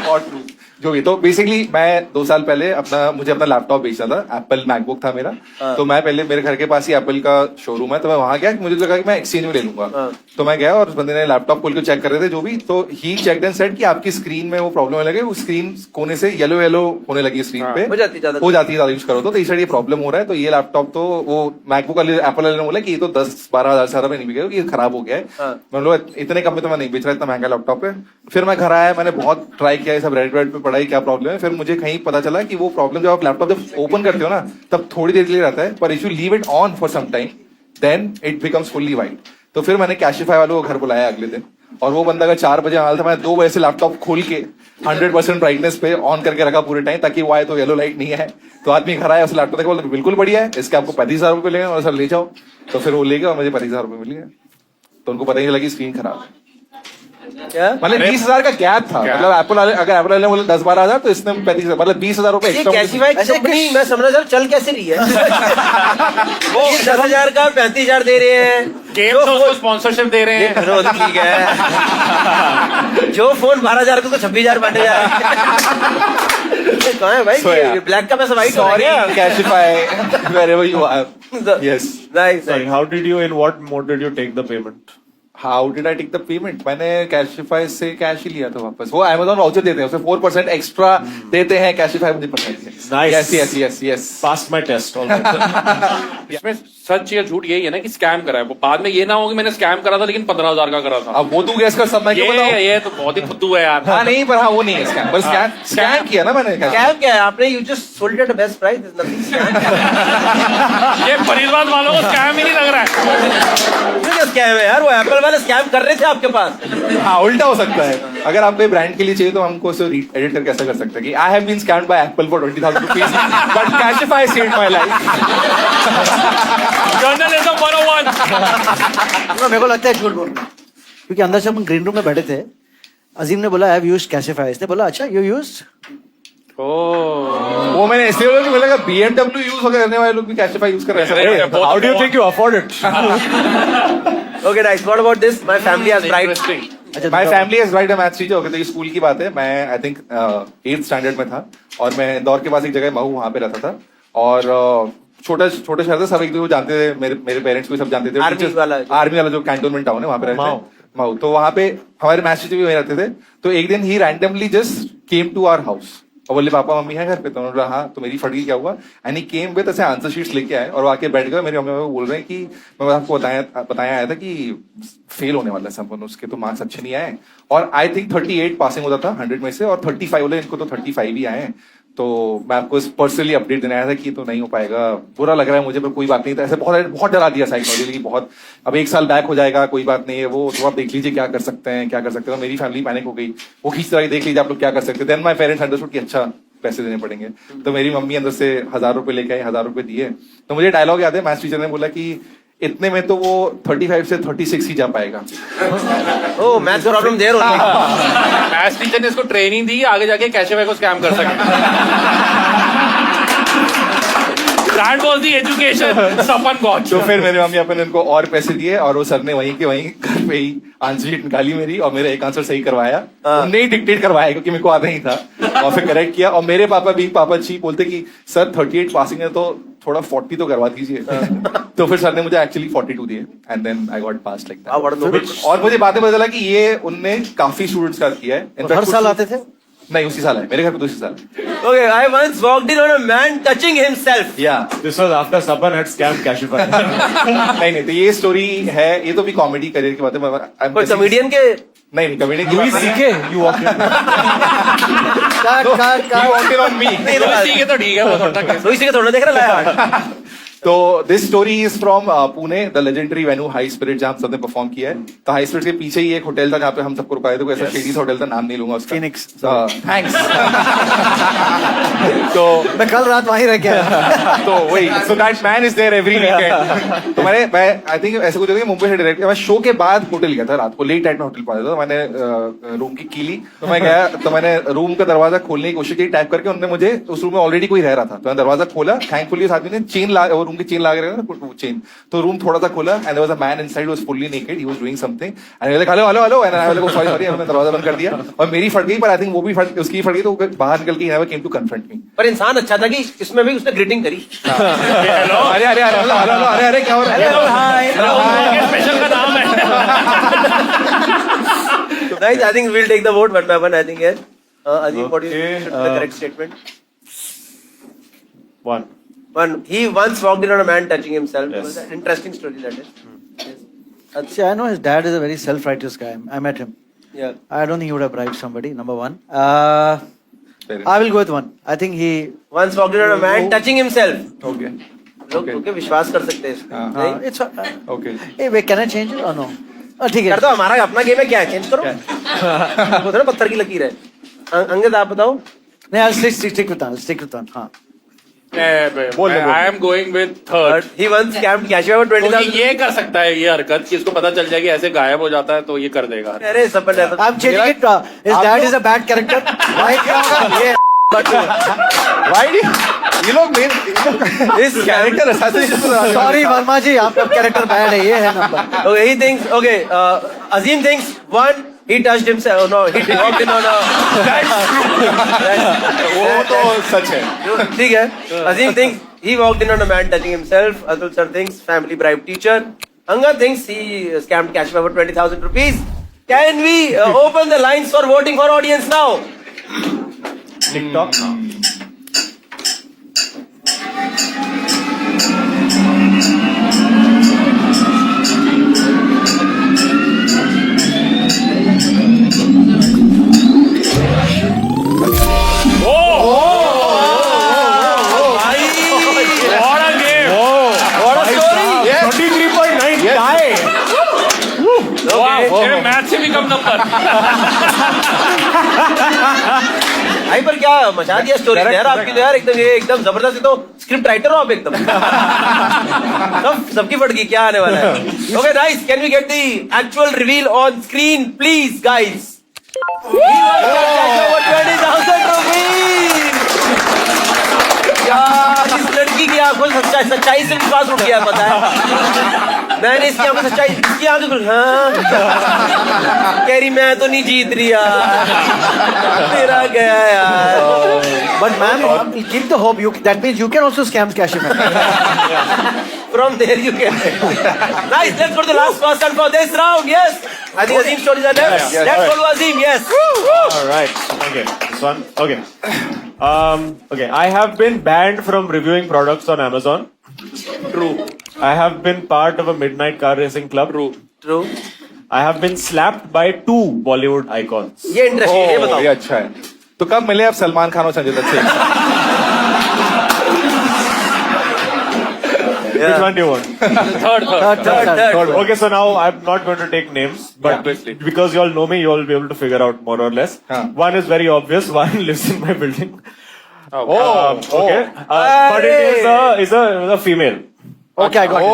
Or true. जो भी तो बेसिकली मैं 2 साल पहले मुझे अपना लैपटॉप बेचना था. एप्पल मैकबुक था मेरा. तो मैं पहले मेरे घर के पास ही एप्पल का शोरूम है, तो मैं वहां गया. मुझे लगा कि मैं एक्सचेंज में ले लूंगा. तो मैं गया और उस बंदे ने लैपटॉप खोल के चेक कर रहे थे जो भी. तो ही चेक एंड सेड कि आपकी स्क्रीन में वो प्रॉब्लम होने लगे, वो स्क्रीन कोने से येलो होने लगी स्क्रीन पे. हो जाती है ज्यादा यूज करो तो इस साइड ये प्रॉब्लम हो रहा है. तो ये लैपटॉप तो वो मैकबुक वाले एप्पल वाले ने बोला कि ये तो 10-12 हजार से में नहीं बिकेगा, ये खराब हो गया है. मैं बोला इतने कम में तो मैं नहीं बेच रहा, इतना महंगा लैपटॉप है. फिर मैं घर आया, मैंने बहुत ट्राई किया, सब रेडिट पे पढ़ाई क्या प्रॉब्लम है. फिर मुझे कहीं पता चला कि वो प्रॉब्लम जब आप लैपटॉप जब ओपन करते हो ना तब थोड़ी देर के लिए रहता है, पर if you leave it on for some time then it becomes fully white. तो फिर मैंने कैशिफाई वालों को घर बुलाया अगले दिन, और वो बंदा का 4 बजे हाल था. मैं 2 बजे से लैपटॉप खोल के 100% ब्राइटनेस पे ऑन करके रखा पूरे टाइम, ताकि वो आए तो येलो लाइट नहीं है. तो आदमी घर आया, उस लैपटॉप देखा, बोला बिल्कुल बढ़िया है, इसके आपको 35,000 रुपए लेंगे और सर ले जाओ. तो फिर वो ले गया और मुझे 35,000 रुपए मिल गए. तो उनको पता ही नहीं लगी स्क्रीन खराब है. क्या? मतलब 20,000 का गैप था. मतलब एप्पल वाले ने बोला 10-12 हजार, तो इसने 35,000 मतलब 20,000 रुपए ये एक्स्ट्रा. कैशिफाई कंपनी मैं समझ रहा चल कैसे रही है. वो 10,000 का 35,000 दे रहे हैं. गेम तो उसको स्पॉन्सरशिप दे रहे हैं. चलो, ठीक है. जो फोन 12,000 को 26,000 बांटे जा रहे हैं. कहाँ है भाई? So, yeah. ब्लैक का पैसा white. Sorry, Cashify, wherever you are. Yes. Nice. Sorry, how did you, in what mode did you take the payment? How did I take the payment? मैंने Cashify से कैश ही लिया था वापस. वो Amazon वाउचर देते हैं, उसमें 4% एक्स्ट्रा देते हैं. Cashify मुझे पता है. Nice. Yes. Passed my test already. इसमें सच या झूठ यही है ना कि स्कैम करा है. वो बाद में ये ना हो कि मैंने स्कैम करा था लेकिन 15,000 का करा था. अब वो तू गैस कर सब मैं क्यों बताऊं? ये तो बहुत ही फुद्दू है यार. हाँ नहीं, पर हाँ वो नहीं है स्कैम. पर स्कैम किया ना मैंने. स्कैम क्या है? आपने you just sold at best price. ये फरीदाबाद वालों को स्कैम ही नहीं लग रहा है. स्कैम है यार, वो एप्पल वाले स्कैम कर रहे थे आपके पास. हाँ उल्टा हो सकता है. अगर आप कोई ब्रांड के लिए चाहिए तो हमको उसे एडिट करके ऐसा कर सकते हैं कि I have been scammed by Apple for 20,000 rupees but Cashify saved my life. Journalism 101. मेरे को लगता है झूठ बोल रहा है, क्योंकि अंदर से हम ग्रीन रूम में बैठे थे. अजीम ने बोला आई हैव यूज्ड कैशिफाई. इसने बोला अच्छा यू यूज्ड. वो मैंने ऐसे बोला कि बोला BMW यूज करने वाले लोग भी कैशिफाई यूज कर रहे हैं. How do you think you afford it? Okay, nice. What about this? My family has bribed. My family is right a maths teacher. Okay, तो ये स्कूल की बात है. मैं आई थिंक 8th स्टैंडर्ड में था और मैं इंदौर के पास एक जगह महू वहां पे रहता था. और छोटे शहर था, सब एक दूसरे को जानते थे. मेरे पेरेंट्स को सब जानते थे. आर्मी वाला जो कैंटोनमेंट टाउन है वहां पे रहते थे महू. तो वहां पे हमारे मैथ्स टीचर भी वहीं रहते थे. तो एक दिन ही randomly just came to our house और बोले पापा मम्मी है घर पे. तो उन्होंने बोला हाँ. तो मेरी फट गई क्या हुआ. एंड ही केम विद ऐसे आंसर शीट्स लेके आए और आके बैठ गए. मेरी मम्मी बोल रहे हैं कि मैं आपको बताया आया था कि फेल होने वाला है संपन्न, उसके तो मार्क्स अच्छे नहीं आए. और आई थिंक 38 पासिंग होता था 100 में से, और 35 बोले इनको तो 35 ही आए हैं. तो मैं आपको पर्सनली अपडेट देने आया था कि तो नहीं हो पाएगा. बुरा लग रहा है मुझे, पर कोई बात नहीं था. ऐसे बहुत डरा दिया साइकोलॉजिकली बहुत. अब 1 साल बैक हो जाएगा, कोई बात नहीं है. वो तो आप देख लीजिए क्या कर सकते हैं. तो मेरी फैमिली पैनिक हो गई. वो खींच रही, देख लीजिए आप लोग क्या कर सकते हैं. देन माय पेरेंट्स अंडरस्टूड कि अच्छा पैसे देने पड़ेंगे. तो मेरी मम्मी अंदर से 1,000 रुपए लेके आई, 1,000 रुपए दिए. तो मुझे डायलॉग याद है, मैथ्स टीचर ने बोला कि इतने में तो वो 35 से 36 ही जा पाएगा. ओ मैथ्स प्रॉब्लम देर होती है. मैथ्स टीचर ने इसको ट्रेनिंग दी आगे जाके कैशिफाई को स्कैम कर सके. That was the education Sapan got. तो फिर मेरे मम्मी पापा ने उनको और पैसे दिए और वो सर ने वहीं के वहीं घर पे ही आंसर शीट निकाली मेरी और मेरा एक आंसर सही करवाया. उन्हें ही डिक्टेट करवाया क्योंकि मेरे को आता ही था. और फिर करेक्ट किया. और मेरे पापा भी पापा जी बोलते कि सर 38 पासिंग है तो थोड़ा 40 तो करवा दीजिए. तो फिर सर ने मुझे एक्चुअली 42 दिए and then I got pass like that. और मुझे बातें पता चला कि ये उनने काफी स्टूडेंट्स का किया है. हर साल आते थे. नहीं उसी साल है, मेरे घर पे दूसरी साल। Okay, I once walked in on a man touching himself. या This was after Saban had scammed Kashify. नहीं, तो ये स्टोरी है, ये तो भी कॉमेडी करियर की बात है। कोई कॉमेडियन के नहीं, कॉमेडी की Louis बात है। CK, you walked in. You walked in on me। ठीक है, तो ठीक है, वो थोड़ा तो इसी के थोड़ा देख रहा है। तो this story is from Pune, the legendary venue high spirit, जहां सबने परफॉर्म किया है। तो हाई स्पिरिट के पीछे ही एक होटल था जहां पे हम सबको रुकाए थे, कोई ऐसा शेडी होटल था, नाम नहीं लूंगा उसका। Phoenix। थैंक्स। तो मैं कल रात वहीं रह गया। तो वही, so that man is there every weekend. तो मैं आई थिंक ऐसे कुछ होता मुंबई से डायरेक्ट, मैं शो के बाद होटल गया था, रात को लेट नाइट में होटल पहुंचा था। तो मैंने रूम की की ली, तो मैं गया, तो मैंने रूम का दरवाजा खोलने की कोशिश की, टाइप करके उन्होंने मुझे, उस रूम में ऑलरेडी कोई रह रहा था, तो मैंने दरवाजा खोला, थैंकफुली उस आदमी ने चेन ला, रूम की चेन ला के चेन, तो रूम थोड़ा सा खोला, and there was a man inside, was fully naked, he was doing something, and I was like hello hello hello, and I was like sorry sorry, मैंने दरवाजा बंद कर दिया, और मेरी फट गई, पर आई थिंक वो भी फट, उसकी फट गई, तो बाहर निकल के नेवर केम टू कन्फ्रंट मी। पर इंसान अच्छा था कि इसमें भी उसने ग्रीटिंग करी। अरे अरे अरे हेलो हेलो अरे अरे क्या हो रहा है? स्पेशल का नाम है। Guys, I think we'll take the vote one by one. I think yes. Azim, what is the correct statement? One. One. He once walked in on a man touching himself. It was an interesting story that is. Yes. See, I know his dad is a very self-righteous guy. I met him. Yeah. I don't think he would have bribed somebody. Number one. Fair enough. I will go with one. I think he. Once walked in on a man touching himself. Okay. लोग Okay. ओके विश्वास कर सकते हैं इसमें। नहीं? It's. Okay. Hey, wait, can I change it or no? ठीक है। कर दो, हमारा अपना गेम है, क्या है, चेंज करो। वो थोड़ा पत्थर की लकीर है। अंगद आप बताओ। नहीं, I'll stick with one. Stick with one. हाँ। आई am going with third. He once scammed Kashify for 20,000. ये कर सकता है ये हरकत कि इसको पता चल जाए कि ऐसे गायब हो जाता है, तो ये कर देगा। अरे सपन है। I'm changing it. His dad is a bad character. Why क्या होगा? ये Why do ये लोग मेन इस कैरेक्टर असैसिनेशन। Sorry वर्मा जी, आपका कैरेक्टर बैड है, ये है number. Okay, he thinks. Okay, Azim thinks one. He touched himself. Oh, no, he walked in on a. वो तो सच है। ठीक है। Azim thinks he walked in on a man touching himself. Atul sir thinks family bribe teacher. Angad thinks he scammed Kashify for 20,000 rupees. Can we open the lines for voting for audience now? TikTok. Math से भी कम नंबर। भाई पर क्या मचा दिया स्टोरी यार आपकी, तो यार एकदम, ये एकदम जबरदस्त। तो स्क्रिप्ट राइटर हो आप एकदम। सबकी फट गई, क्या आने वाला है। Okay guys, can we get the actual reveal on screen please guys. 20,000 rupees. यार इस लड़की की आंखों से सच्चाई से विश्वास उठ गया, पता है। मैंने इसकी आंखों सच्चाई, इसकी आंखों खुल, हाँ कह रही मैं तो नहीं जीत रही यार, मेरा गया यार। But ma'am, keep the hope. That means you can also scam Kashify. From there you can. Nice. Let's go to the last person for this round. Yes. I think Azim stories are left. Yeah. Let's go to Azim. Yes. All right. Okay. This one. Okay. Okay. I have been banned from reviewing products on Amazon. True. I have been part of a midnight car racing club. True. I have been slapped by 2 Bollywood icons. ये इंटरेस्टिंग है, ये बताओ। ये अच्छा है। तो कब मिले आप सलमान खान और संजय दत्त से? Which one do you want? Third Third. Okay, so now I'm not going to take names, but because you all know me, you all will be able to figure out more or less. One is very obvious. One lives in my building. Okay. But it is a female. Okay, I got it.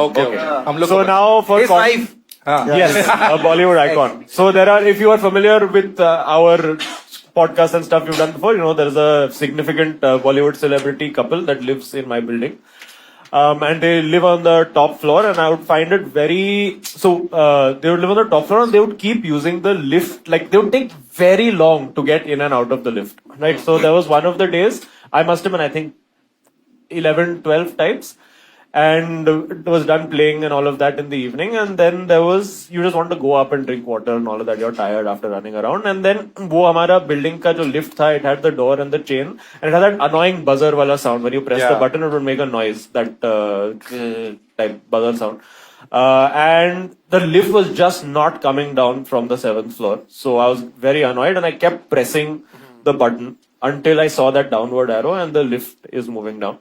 Okay हम लोग So now for His wife. yes, a Bollywood icon. So there are, if you are familiar with our podcast and stuff you've done before, you know there is a significant Bollywood celebrity couple that lives in my building. And they live on the top floor, and I would find it very, so they would live on the top floor and they would keep using the lift, like they would take very long to get in and out of the lift, right? So there was one of the days, I must have been, I think 11, 12 times, and it was done playing and all of that in the evening, and then there was, you just want to go up and drink water and all of that, you're tired after running around, and then वो हमारा building का जो lift था, it had the door and the chain, and it had that annoying buzzer वाला sound. When you press the button, it would make a noise, that type buzzer sound. And the lift was just not coming down from the 7th floor, so I was very annoyed, and I kept pressing the button until I saw that downward arrow and the lift is moving down.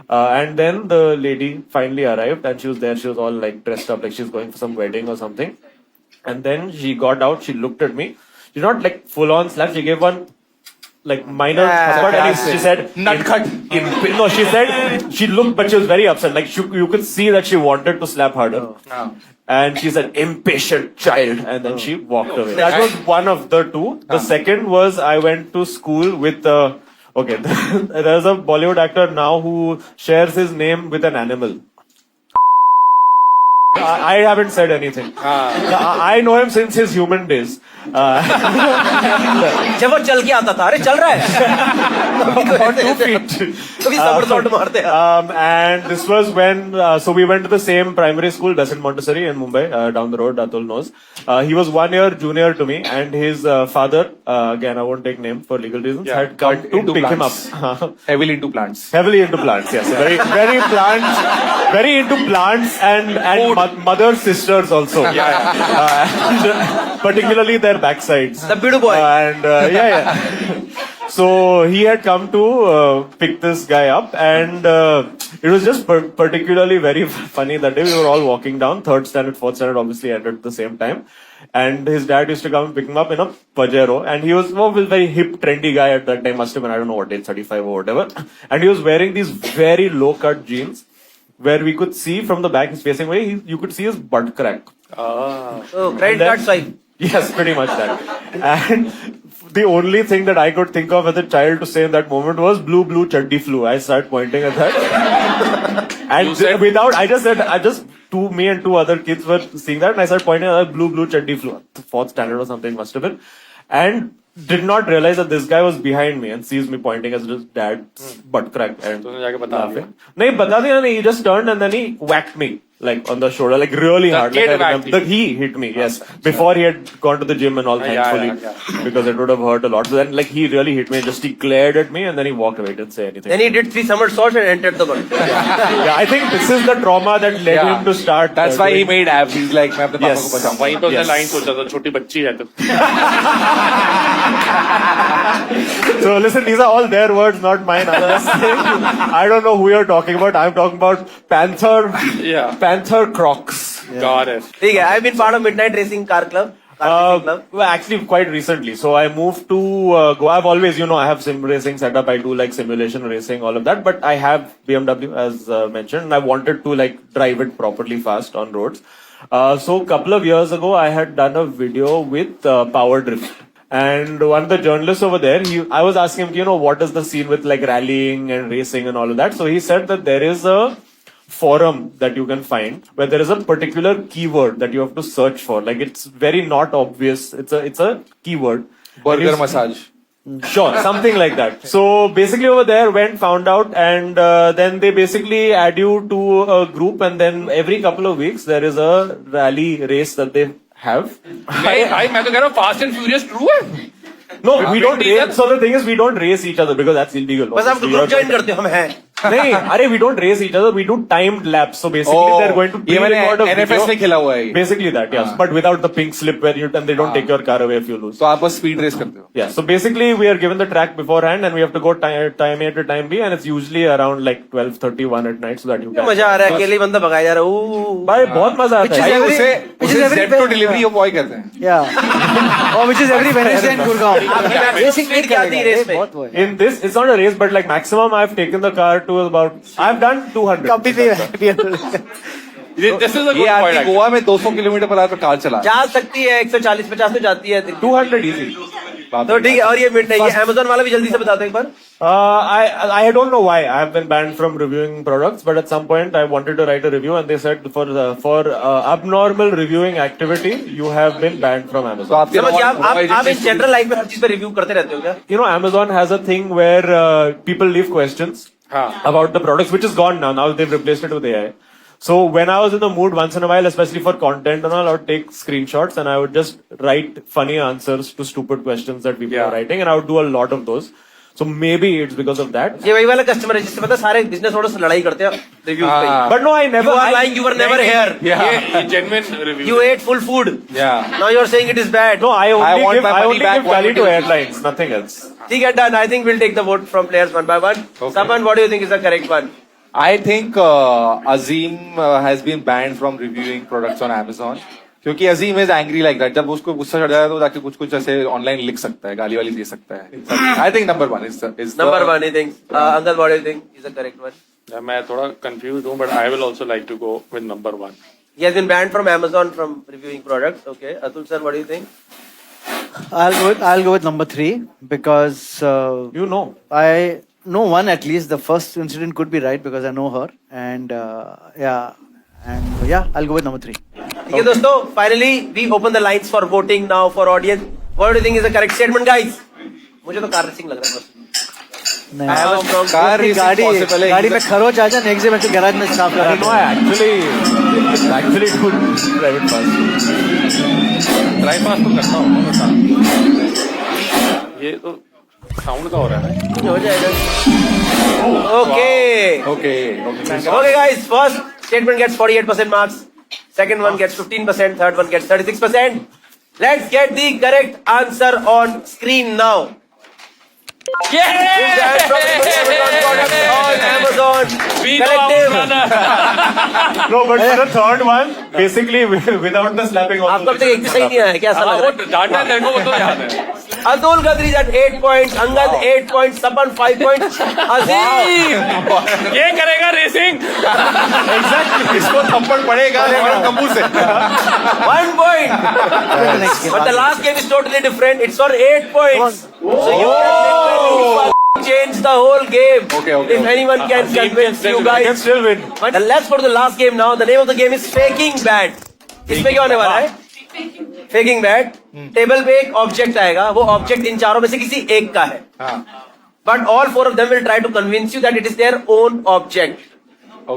And then the lady finally arrived, and she was there. She was all like dressed up, like she's going for some wedding or something. And then she got out. She looked at me. She not like full on slap. She gave one like minor thapad, and she said, Nutcut. No, she said she looked, but she was very upset. Like you could see that she wanted to slap harder. And she said, "Impatient child," and then she walked away. That was one of the two. The second was I went to school with. Okay, there's a Bollywood actor now who shares his name with an animal. I haven't said anything. I know him since his human days. जब वो चल के आता था, अरे चल रहा है। On 2 feet. कभी somersault मारते हैं। And this was when, so we went to the same primary school, Besant Montessori in Mumbai, down the road, Atul knows. He was 1 year junior to me, and his father, again, I won't take name for legal reasons, had come to pick him up. Heavily into plants. Heavily into plants, yes. Very plants, very into plants and mother sisters also. And, particularly their backsides. The Bidu boy. And so he had come to pick this guy up, and it was just particularly very funny that day. We were all walking down, 3rd standard, 4th standard, obviously entered at the same time. And his dad used to come and pick him up in a Pajero, and he was a very hip, trendy guy at that time. Must have been, I don't know what age, 35 or whatever. And he was wearing these very low-cut jeans, where we could see from the back, he's facing away, you could see his butt crack. Oh, credit card swipe. Yes, pretty much that. And the only thing that I could think of as a child to say in that moment was blue chaddi flu. I started pointing at that. And me and 2 other kids were seeing that, and I started pointing at that blue chaddi flu. 4th standard or something must have been. And did not realize that this guy was behind me and sees me pointing as his dad's butt crack. And laughing. नहीं बता दिया नहीं, he just turned and then he whacked me like on the shoulder, like really hard. Like he hit me, yes. Before he had gone to the gym and all, thankfully, because it would have hurt a lot. So then, like, he really hit me. Just he glared at me and then he walked away. Didn't say anything. Then he did 3 somersaults and entered the ball. Yeah, I think this is the trauma that led him to start. That's why he made abs. He's like, मैं अपने पापा को बचाऊंगा. वहीं पे उसने लाइन सोचा था, छोटी बच्ची है तो. So listen, these are all their words, not mine. I don't know who you're talking about. I'm talking about Panther Crocs. Got it. ठीक है, I've been part of Midnight Racing Car Club. Well, actually, quite recently. So I moved to Goa. I've always, I have sim racing set up. I do like simulation racing, all of that. But I have BMW, as mentioned, and I wanted to like drive it properly fast on roads. So a couple of years ago, I had done a video with Power Drift. And one of the journalists over there, I was asking him, what is the scene with like rallying and racing and all of that? So he said that there is a forum that you can find where there is a particular keyword that you have to search for. Like it's very not obvious. It's a keyword. Burger massage. Sure, something like that. So basically over there, found out, and then they basically add you to a group, and then every couple of weeks there is a rally race that they have. मैं तो कह रहा हूँ Fast and Furious true है. No, we don't race. So the thing is, we don't race each other because that's illegal. बस आप ग्रुप ज्वाइन करते हो, हम हैं. नहीं, अरे we don't race each other. We do timed laps. So basically, they're going to pre-record a video. NFS में खेला हुआ है. Basically that, yes. But without the pink slip where and they don't take your car away if you lose. तो आप बस speed race करते हो. Yeah. So basically, we are given the track beforehand, and we have to go time A to time B, and it's usually around like 12:31 at night, so that you can. मजा आ रहा है, अकेले बंदा भगाया जा रहा है. भाई बहुत मजा आता है. उसे Zepto delivery of boy कहते हैं. Yeah. Or which is every Wednesday in Gurgaon. Basic क्या थी रेस में? In this, it's not a race, but like maximum, I've taken the car to about. I've done 200. कभी भी This is a good ये आदमी point. गोवा में 200 किलोमीटर पर कार चला. जा सकती है 140-50 तो जाती है. 200 easy. तो ठीक है. और ये मिड नहीं, ये Amazon वाला भी जल्दी से बता दो एक बार. I don't know why I have been banned from reviewing products, but at some point I wanted to write a review, and they said for abnormal reviewing activity you have been banned from Amazon. तो आपके आप इस जनरल लाइफ में हर चीज पे रिव्यू करते रहते हो क्या? Amazon has a thing where people leave questions, about the products, which is gone now. Now they've replaced it with AI. So when I was in the mood once in a while, especially for content and all, I would take screenshots and I would just write funny answers to stupid questions that people are writing, and I would do a lot of those. So maybe it's because of that. ये वही वाला कस्टमर है जिससे पता है सारे बिजनेस ओनर्स लड़ाई करते हैं रिव्यूज पे। But no, I never. You are lying. You were never here. ये genuine review You ate full food. Yeah. Now you are saying it is bad. No, I I only want give, my I money only back, give what value it to is. airlines, nothing else. ठीक है, done. I think we'll take the vote from players one by one. Saman, what do you think is the correct one? I think Azim has been banned from reviewing products on Amazon. क्योंकि अजीम इज एंग्री लाइक दैट, जब उसको गुस्सा चढ़ जाता है तो जाके कुछ कुछ ऐसे ऑनलाइन लिख सकता है, गाली वाली दे सकता है। I think number one is Number one, he thinks. Angad, what do you think is the correct one? मैं थोड़ा कंफ्यूज हूँ, but I will also like to go with number 1. He has been banned from Amazon from reviewing products. Okay, Atul sir, what do you think? I'll go with number 3 because You know. I know one at least. The first incident could be right because I know her, and I'll go with number 3. ठीक है दोस्तों, finally we open the lines for voting now for audience. What do you think is the correct statement, guys? मुझे तो कार रेसिंग लग रहा है बस। नहीं, I have a strong car racing possible है। गाड़ी में खरोच आ जाए, नेक्स्ट डे मैं तो गैराज में साफ No, लगा। I actually do private cars. Drive pass तो करता हूँ बता। ये तो साउंड का हो रहा है ना। हो जाएगा। Okay. Okay, guys. First statement gets 48% marks. Second one gets 15%. Third one gets 36%. Let's get the correct answer on screen now. Yeah! On Amazon Collective. No, but for the third one, basically without the slapping also. आपको अब तक एक भी सही नहीं आया है, क्या ऐसा लग वो रहा है? डाटा तेरे को वो तो याद है। Atul Gadri at 8 points, Angad 8 points, Sapan 5 points, Azim ये करेगा रेसिंग। इसको थप्पड़ पड़ेगा कपूर से। 1 point. But the last game is totally different. It's for 8 points. So you can change the whole game. Okay. If anyone can convince you I can guys. still win. But let's go to the last game now. The name of the game is Faking Bad. इसमें क्या होने वाला है? Faking Bad. टेबल पे एक ऑब्जेक्ट आएगा, वो ऑब्जेक्ट इन चारों में से किसी एक का है. But all 4 of them will try to convince you that it is their own object.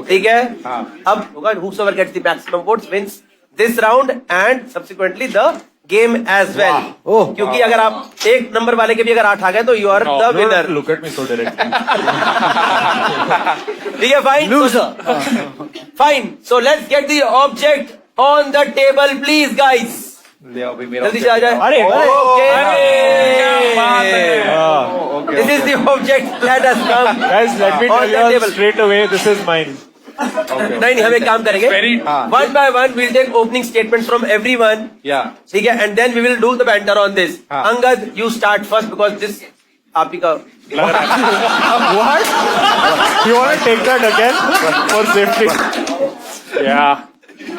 ठीक है? अब होगा whosoever gets the maximum votes wins this round and subsequently the game as well. क्योंकि अगर आप एक नंबर वाले के भी अगर 8 आ गए तो you are the winner. Look at me so directly. ठीक है, fine. Loser. Fine. So let's get the object on the table, please, guys. जल्दी से आ जाए. अरे, Okay. This is the object that has come. Guys, let me on tell the you all table. straight away, this is mine. नहीं, हम एक काम करेंगे. One by one, we'll take opening statements from everyone. ठीक है, and then we will do the banter on this. Angad, you start first because this आप ही का लग रहा है. What? You want to take that again for safety?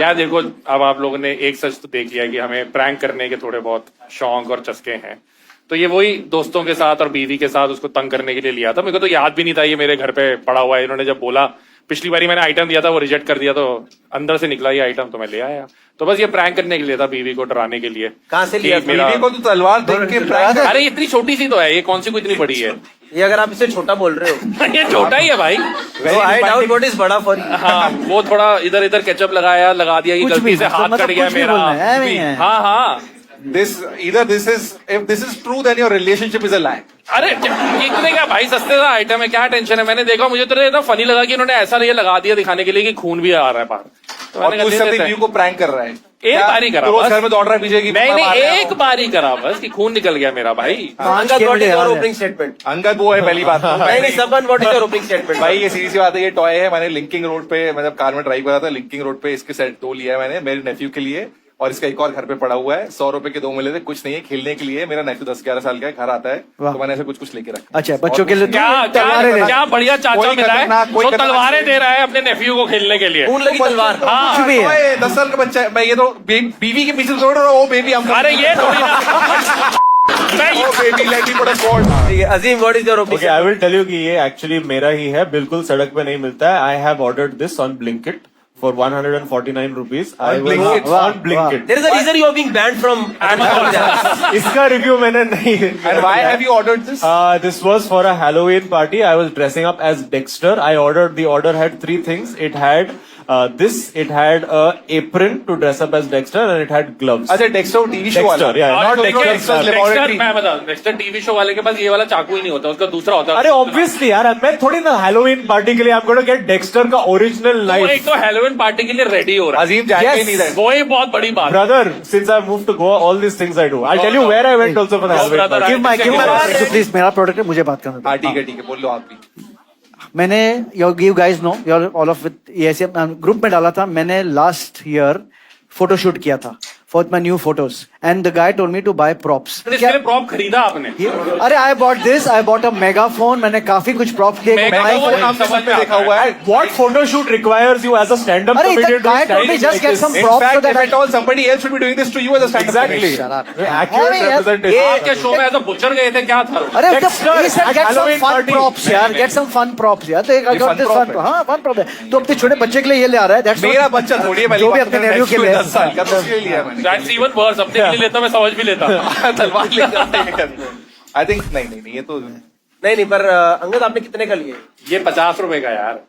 यार देखो, अब आप लोगों ने एक सच तो देख लिया कि हमें प्रैंक करने के थोड़े बहुत शौक और चस्के हैं, तो ये वही दोस्तों के साथ और बीवी के साथ उसको तंग करने के लिए लिया था। मेरे को तो याद भी नहीं था ये मेरे घर पे पड़ा हुआ है। इन्होंने जब बोला, पिछली बारी मैंने आइटम दिया था, वो रिजेक्ट कर दिया, तो अंदर से निकला ये आइटम, तो मैं ले आया। तो बस ये प्रैंक करने के लिए था, बीवी को डराने के लिए। कहाँ से लिया? बीवी को तो तलवार देख के प्रैंक। अरे इतनी छोटी सी तो है, ये कौन सी कोई इतनी बड़ी है? ये अगर आप इसे छोटा बोल रहे हो ये छोटा ही है भाई। तो आई डाउट व्हाट इज बड़ा फॉर यू. हाँ, वो थोड़ा इधर इधर केचप लगा दिया, ये गलती से हाथ कट गया मेरा। हाँ if this is true then your relationship is a lie. अरे इतने क्या भाई, सस्ते सा आइटम है, क्या टेंशन है? मैंने देखा, मुझे तो इतना फनी लगा कि इन्होंने ऐसा ये लगा दिया दिखाने के लिए कि खून भी आ रहा है बाहर। तो और तू सब व्यू को प्रैंक कर रहा है। एक बार ही करा, रोज घर में दौड़ रहा है पीछे की। नहीं, एक बार ही करा बस कि खून निकल गया मेरा भाई। Angad, what is your opening statement? Angad वो है पहली बात। नहीं, सबन, what is your opening statement? भाई ये सीधी सी बात है, ये टॉय है। मैंने लिंकिंग रोड पे, मतलब कार में ड्राइव करा था, लिंकिंग रोड पे इसके सेट 2 लिया है मैंने मेरे नेफ्यू के लिए, और इसका एक और घर पे पड़ा हुआ है। 100 रुपए के 2 मिले थे, कुछ नहीं है, खेलने के लिए। मेरा नेफ्यू 10-11 साल का है, घर आता है तो मैंने ऐसे कुछ लेके रखा। अच्छा, बच्चों के लिए क्या बढ़िया चाचा मिला है, वो तलवारें दे रहा है अपने नेफ्यू को खेलने के लिए। खून लगी तलवार। कुछ भी है। 10 साल का बच्चा है। मैं ये तो बीवी के पीछे दौड़ रहा हूँ, वो बेबी हम। अरे ये थोड़ी ना baby let me put a sword. ठीक है, Azeem, what is your opening? Okay, I will tell you कि ये actually मेरा ही है, बिल्कुल सड़क पे नहीं मिलता है। I have ordered this on Blinkit for 149 rupees. I was Blinkit. on Blinkit. There is a reason you are being banned from Amazon. इसका review मैंने नहीं. And why have you ordered this? This was for a Halloween party. I was dressing up as Dexter. The order had 3 things. It had it had a apron to dress up as Dexter, and it had gloves. अच्छा डेक्स्टर टीवी शो वाला Dexter, yeah. not Dexter's Laboratory. मैं बता डेक्स्टर टीवी शो वाले के पास ये वाला चाकू ही नहीं होता, उसका दूसरा होता है। अरे ऑब्वियसली यार, मैं थोड़ी ना हैलोवीन पार्टी के लिए आपको गेट डेक्स्टर का ओरिजिनल वो नाइफ. एक तो हैलोवीन पार्टी के लिए रेडी हो रहा है, अजीम जाके Yes. नहीं रहे. वो ही बहुत बड़ी बात है। Brother, since I've moved to Goa, all these things I do. I'll tell you where I went also for the Halloween brother, party. give my please, मेरा प्रोडक्ट है, मुझे बात करने दो. हाँ ठीक है बोल लो आप भी. मैंने you guys know, you're all of with ये ग्रुप में डाला था. मैंने लास्ट ईयर फोटोशूट किया था for my new photos, and the guy told me to buy props. इसके लिए प्रॉप खरीदा आपने? अरे I bought a megaphone. मैंने काफी कुछ props लिए. Megaphone आप समझ में देखा हुआ है. What photo shoot requires you as a stand-up अरे comedian the guy to told me stand just like get this? some In props so fact, that if at all somebody else should be doing this to you as a stand-up Exactly. comedian. Accurate अरे यार, representation. आपके शो में ऐसा बुचर गए थे, क्या था? अरे Dexter he said at get some Halloween fun party. props यार, get some fun props यार. तो एक ये fun prop है. हाँ fun prop है. तो अपने छोटे बच्चे के लिए ये ले आ रहा है. That's मेरा what- बच्चा थोड़ी है, जो भी अपने nephew के लिए 10 साल का तो उसके लिए लिया मैंने. That's even worse, अपने के लिए लेता मैं समझ भी लेता। तलवार लेकर आई थिंक नहीं ये तो नहीं पर अंगद आपने कितने का लिए? ये 50 रुपए का यार,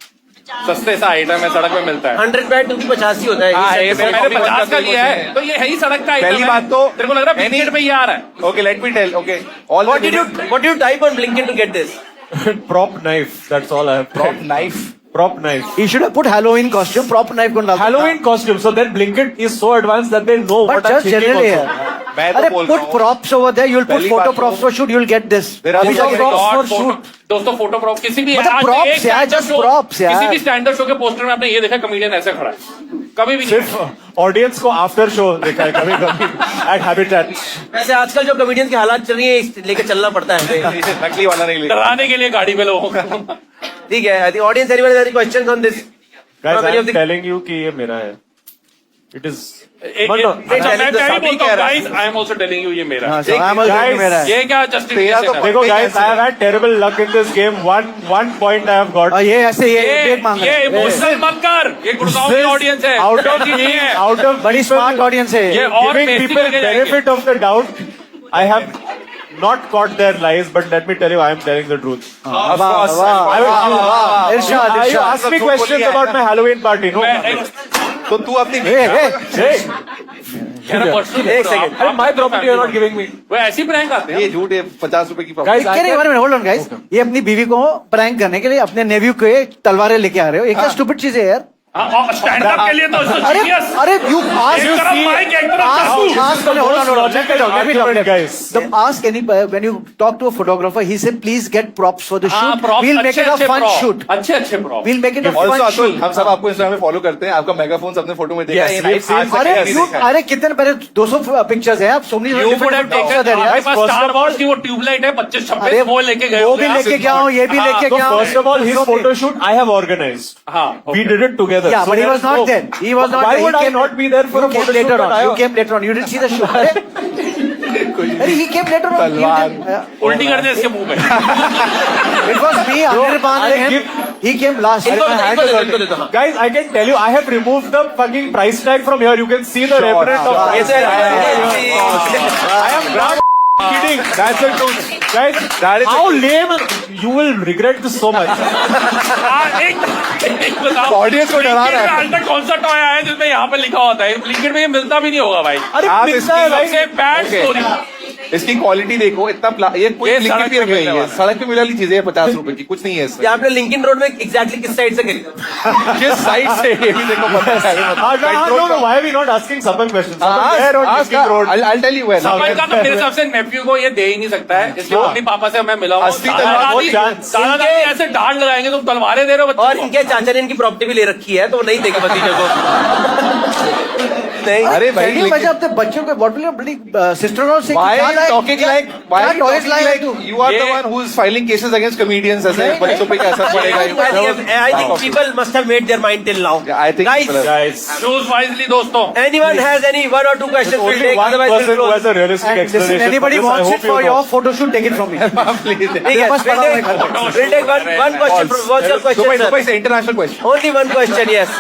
सस्ते सा आइटम है, सड़क में मिलता है। 100 बाय 2 की 50 ही होता है. हाँ, ये ये set मैंने में 50 का लिया है, तो ये है ही सड़क का आइटम। पहली बात तो तेरे को लग रहा है Blinkit पे ही आ रहा है। Okay let me tell okay all What did you type on Blinkit to get this? Prop knife. That's all I have. Prop knife Prop knife. He should have put Halloween costume. Prop knife कौन डालता है? Halloween costume. So then Blinkit is so advanced that they know But what I'm just thinking generally also. यार. मैं तो अरे बोल put रहा हूँ. props over there. You'll put पहली photo बात props तो- for shoot. You'll get this. There are अभी so तो many props for और shoot. दोस्तों फोटो प्रॉप किसी भी मतलब आज props एक यार, stand-up just show- props यार. किसी भी स्टैंडर्ड शो के पोस्टर में आपने ये देखा कमेडियन ऐसे खड़ा है, कभी भी नहीं। सिर्फ ऑडियंस को आफ्टर शो देखा है कभी कभी एट हैबिटेट. वैसे आजकल जो कॉमेडियंस की हालात चल रही है, इस लेके चलना पड़ता है. नकली वाला नहीं लेगा. डराने के लिए गाड़ी पे लोगों को। ठीक है. The audience, anyone has any questions on this? Guys From any I of am the- telling you कि ये मेरा है. इट इज मैं telling क्या the ही सभी बोलता कह हूँ रहा है. Guys, I am also telling you ये मेरा हाँ, है। so I'm also guys, doing मेरा है. ये क्या जस्टिफिकेशन है? देखो guys, I have had terrible luck in this game. One point I have got. ये ऐसे ये ये break मांग रहे हैं. इमोशनल मत कर, ये गुड़गांव की ऑडियंस है, आउट ऑफ ऐसी नहीं है। आउट ऑफ बड़ी स्मार्ट ऑडियंस है. ये और giving बेसिक people लेके जाएंगे। benefit of the doubt, I have not caught their lies, but let me tell you, I am telling the truth. वाह वाह वाह. इरशाद You Irshad. ask me questions about my Halloween party, no? तो तू अपनी एक second. Hey, my property you're not giving me. वो ऐसी प्रैंक आते ये हैं। झूठ है 50 रुपए की Guys, प्रॉपर्टी. I क्या नहीं, can- होल्ड ऑन गाइस. ये अपनी बीवी को प्रैंक करने के लिए अपने नेव्यू को ये तलवारें लेके आ रहे हो. ये क्या स्टूपिड चीज है यार. स्टैंड अप के लिए तो अरे जीनियस। अरे यू एक तरफ माइक, एक तरफ चाकू। ask any when you talk to a photographer, he said please get props for the हाँ, shoot. props, We'll make it a अच्छे fun prop, shoot. अच्छे prop. We'll make it a also fun Atul shoot. हम सब आपको इंस्टाग्राम में फॉलो करते हैं. आपका मेगाफोन अपने फोटो में देखा Yes, है. we've seen- अरे अरे कितने पहले 200 पिक्चर्स हैं आप. so many You would different have props are taken, there, हमारे यार. पास स्टार वॉर्स की वो ट्यूबलाइट है 25-26, अरे वो लेके गए वो होंगे भी आप। लेके गया हूँ, ये भी हाँ, लेके So गया हूँ. first of all, his photo shoot I have organized. हाँ, We did it together. Yeah, So but he was there's not there. He was not Why there. would I not be there for You a came photo later shoot on. that I- You came later on. You didn't see the shoot. अरे he came later on. You तलवार. didn't- उल्टी कर दे इसके मुंह में। It was me, Anirban I and him. give- He came last. इनको I had इनको to- दे दो, इनको दे दो. हाँ. Guys, I can tell you, I have removed the fucking price tag from here. You can see the reprint of ये तो I am not kidding. That's the truth. Guys, how lame. You will regret this so much. एक बताओ, Audience को डरा रहा है. आज तक कौन सा टॉय आया है जिसमें यहाँ पे लिखा होता है? ब्लिंकिट में ये मिलता भी नहीं होगा भाई। अरे आप मिलता है भाई. सबसे बैड Okay. स्टोरी। इसकी क्वालिटी देखो इतना ये कोई ये लिंक सड़क भी पे रखी मिलने है. वाला है. सड़क पे मिलने वाली चीजें 50 रुपए की कुछ नहीं है ये इसमें. आपने लिंकिन रोड में एग्जैक्टली किस साइड से खरीदा? किस साइड से ये भी देखो पता है. No, why are we not asking Sapan questions? Sapan, where on Ask Linking Road? I'll tell you where. सपन का तो मेरे हिसाब से नेफ्यू को ये दे ही नहीं सकता है, इसलिए वो अपनी पापा से मैं मिला हूँ। असली तलवार, वो chance. दादा दादी ऐसे डांट लगाएंगे, तुम तलवारें दे रहे हो बच्चों और को। इनके चाचा ने इनकी प्रॉपर्टी भी ले रखी है, तो वो नहीं देगा भतीजे को. नहीं अरे भाई सैंडविच वजह अपने बच्चों को what will your bloody sister और से why are you talking like you are the ये- one who is filing cases against comedians ऐसे बच्चों पे कैसा पड़ेगा I think people must have made their mind till now. Yeah, I think Guys, people have- Guys, Choose wisely, दोस्तों. anyone has any 1 or 2 questions? We'll only take. one Otherwise, person we'll who close. has a realistic Listen, explanation. anybody for this. I wants hope it for you know. your photo shoot, take it from me. Please. ठीक है, बस पढ़ा हुआ है घर में। we'll take one question. What's your question, Dubai, sir? Dubai is an international question. Only one question, yes.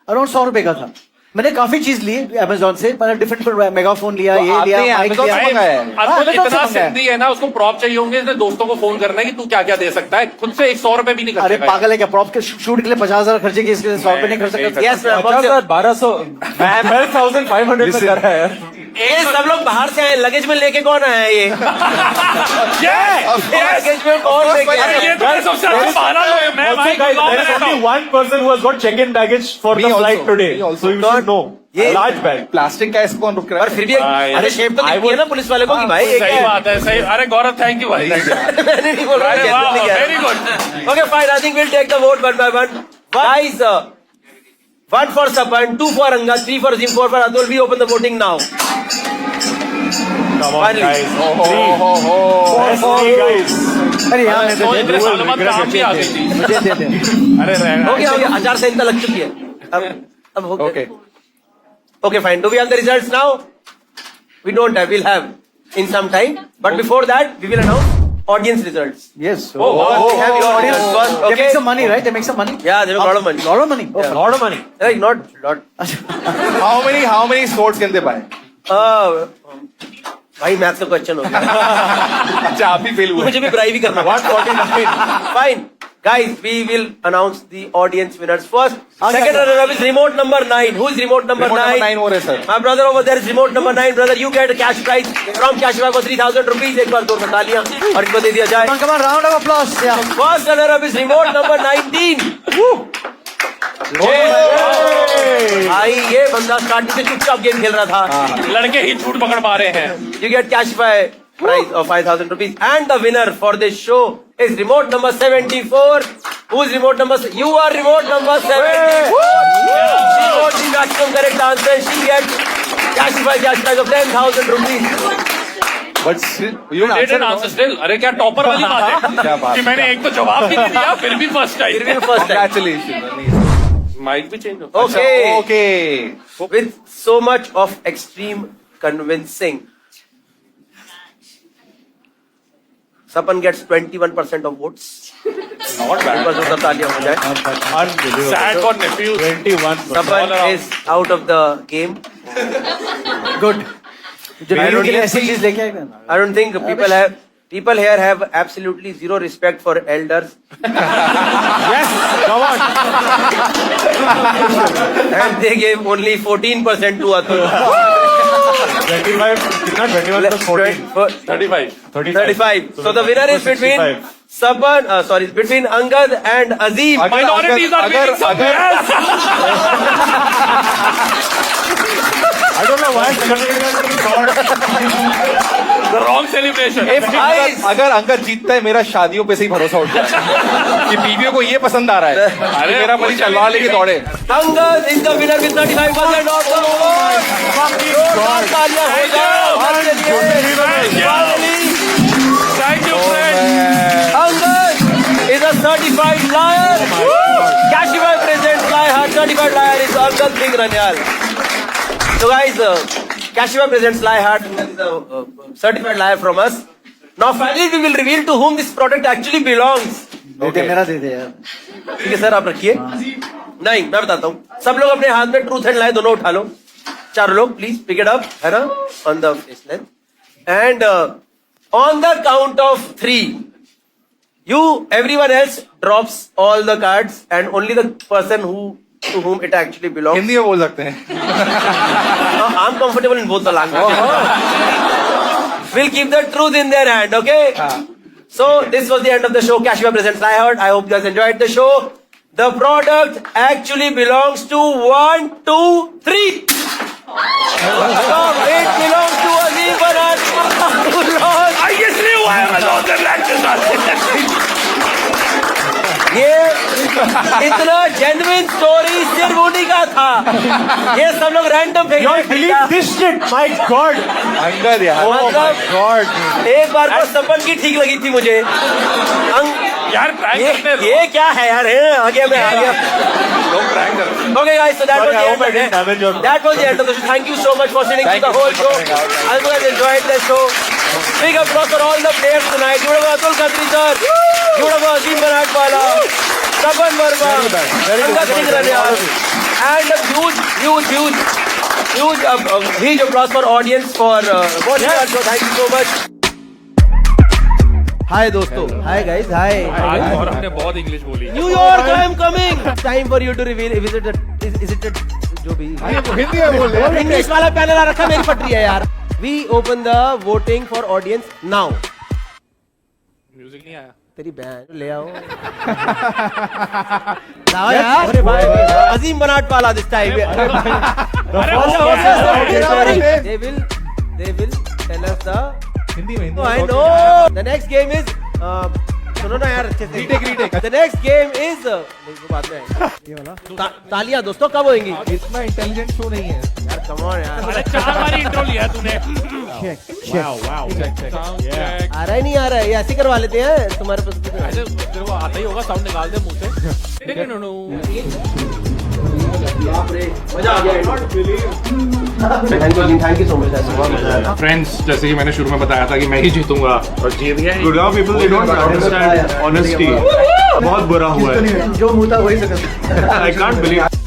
Around 100 रुपए का था। मैंने काफी चीज ली अमेजोन से, मैंने डिफरेंट मेगाफोन लिया, ये आपने लिया, माइक Amazon लिया। से मंगाया है? अतुल Amazon से इतना मंगाया है। सिद्धि है ना, उसको प्रॉप चाहिए होंगे, इसने दोस्तों को फोन करना है कि तू क्या क्या दे सकता है, खुद से 100 रुपए भी नहीं अरे करता पागल है क्या? प्रॉप के शूट के लिए 50,000 खर्चे किए, इसके लिए 100 रुपए नहीं खर्च सकते? Yes, ma'am. What's 50,000, your- 1200, 12,500 में कर रहा है यार। ये सब लोग बाहर से आए, लगेज में लेके कौन आया ये? लगेज में कौन लेके अरे ये आया? तो मेरे सबसे अच्छा बहाना है, मैं Also, भाई guys, गाँव में there is रहता only हूँ. one person who has got check-in baggage for Me the also. flight today. Me also. So you should know. ये- Large bag. प्लास्टिक का ऐसे कौन रुक रहा और है? फिर भी अरे शेप तो दिखती है ना पुलिस वाले को कि भाई ये सही क्या है? बात है, सही. अरे गौरव, थैंक यू भाई. मैंने नहीं बोला अरे वाह, very good. Okay, fine. I think we'll take the vote one by one. Guys, 1 for Sapan, 2 for Anga, 3 for Zim, 4 for Atul. We open the voting now. Come on, Finally. guys. Oh, Best three guys. अरे यार मैं तो तो इतने सालों बाद काम भी आ गई थी. मुझे दे दे। अरे रहना. हो गया आचार संहिता लग चुकी है अब हो गया Okay. Okay, fine. Do we have the results now? We don't have. We'll have in some time. But before that, we will announce audience results. Yes. We have your audience first. They Okay. make some money, right? They make some money. Yeah, they make a lot of money. Lot of money. Oh, Lot of money. Like not lot. How many swords can they buy? भाई मैथ्स का क्वेश्चन हो गया अच्छा आप ही फेल हुए. मुझे भी ब्राइव ही करना 149 fine guys we will announce the audience winners first second runner up is remote number 9 who is remote number 9 हो रहे sir. my brother over there is remote number 9 brother you get a cash prize from Kashify for 3,000 rupees एक बार 2 तालियां और इनको दे दिया जाए come on, round of applause. Yeah. first runner up is remote number 19 भाई ये बंदा स्टार्टिंग से चुपचाप गेम खेल रहा था लड़के ही झूठ पकड़ पा रहे हैं. You get Kashify prize of 5,000 rupees. And the winner for this show is remote number 74. Who is remote number? You are remote number 74. She got the maximum correct answer. She gets Kashify cash prize of 10,000 rupees. But you Did an answer still. अरे क्या टॉपर वाली बात है क्या बात कि मैंने एक तो जवाब भी नहीं दिया, फिर भी first It will time. be first time. Congratulations. Mic भी चेंज हो. Okay. Okay. With so much of extreme convincing. Sapan gets 21% of votes. Not bad. बस उसका तालियां हो जाए. Unbelievable. Sad for nephews. 21. Sapan is out of the game. Good. जो I वीडियो don't के लिए think- ऐसी चीज लेके आए ना। I don't think people here have absolutely zero respect for elders. Yes. Come on. And they gave only 14% to Atul. 25. कितना? 21 plus 14. 35. 35. So the winner is between 65. Saban, between Angad and Azim. Minorities are winning somewhere else. I don't know why I'm The wrong celebration. Guys. अगर अंकल जीतता है मेरा शादियों पे से ही भरोसा उठ जाए कि बीवियों को ये पसंद आ रहा है अरे मेरा बड़ी तलवार लेके दौड़े. Angad is the winner with 35% of the vote. जोरदार तालियां हो जाए हमारे लिए. Finally, Thank you, friends. Angad is a certified liar. Kashify presents Liar. Certified liar is Angad Singh Ranyal. So guys, Kashify presents Liar. Is a certified liar from us. Now finally we will reveal to whom this product actually belongs. दे दे, मेरा दे दे यार। ठीक है सर आप रखिए. नहीं मैं बताता हूँ. सब लोग अपने हाथ में ट्रूथ एंड लाई दोनों उठा लो. चारों लोग प्लीज पिक इट अप है ना on the face length and on the count of 3 you everyone else drops all the cards and only the person to whom it actually belongs. Hindi में बोल सकते हैं. I'm comfortable in both the languages. We'll keep the truth in their hand, okay? So this was the end of the show. Kashify presents Liehard. I hope you guys enjoyed the show. The product actually belongs to 1, 2, 3. So it belongs to Azim Banan. I इसलिए हुआ है मैं 2 दिन लैक्चर ये इतना जेन्युइन स्टोरी सिर्फ उन्हीं का था। ये सब लोग रैंडम फेंक Y'all believe this shit? My God! Angad यार मतलब God! एक बार को सपन की ठीक लगी थी मुझे। यार prank करते रहो। ये क्या है यार? आगे मैं आ गया। लोग prank करते हैं। Okay guys, so that was Sorry, I hope I the didn't damage your- end. That was the end of the show. Thank you so much for sitting through the whole show. I hope you guys enjoyed the show. Big applause for all the players tonight. Beautiful Atul Khatri sir. Beautiful Azim Banatwala. Tapan Verma. Angad Singh Ranyal. And a huge applause for audience for watching our show. Thank you so much. Hi दोस्तों. Hi guys. Hi. आज और हमने बहुत इंग्लिश बोली। New York, I am coming. Time for you to reveal. Is it जो भी हिंदी में बोल रहे इंग्लिश वाला पैनल आ रखा, मेरी पटरी है यार। We open the voting for audience now. Music नहीं आया। तेरी बहन ले आओ। लाओ यार। अरे भाई अजीम बनाटवाला this time. They will tell us the Hindi में Oh, I know. The next game is सुनो ना यार अच्छे से। Retake. The next game is नहीं वो बाद में आएगा। ये वाला तालियां दोस्तों कब होंगी? इतना इंटेलिजेंट शो नहीं है यार come on यार। अरे 4 बार इंट्रो लिया तूने। Wow! आ रहा ही नहीं आ रहा है, ये ऐसे करवा लेते हैं तुम्हारे पास। ऐसे तेरे को आता ही होगा, साउंड निकाल दे मुंह से। मजा आ गया। Thank you so much. Friends, जैसे कि मैंने शुरू में बताया था कि मैं ही जीतूंगा और जीत गया। Gurgaon people, they don't understand honesty. बहुत बुरा हुआ है. जो मुंह था वही सकता। I can't believe.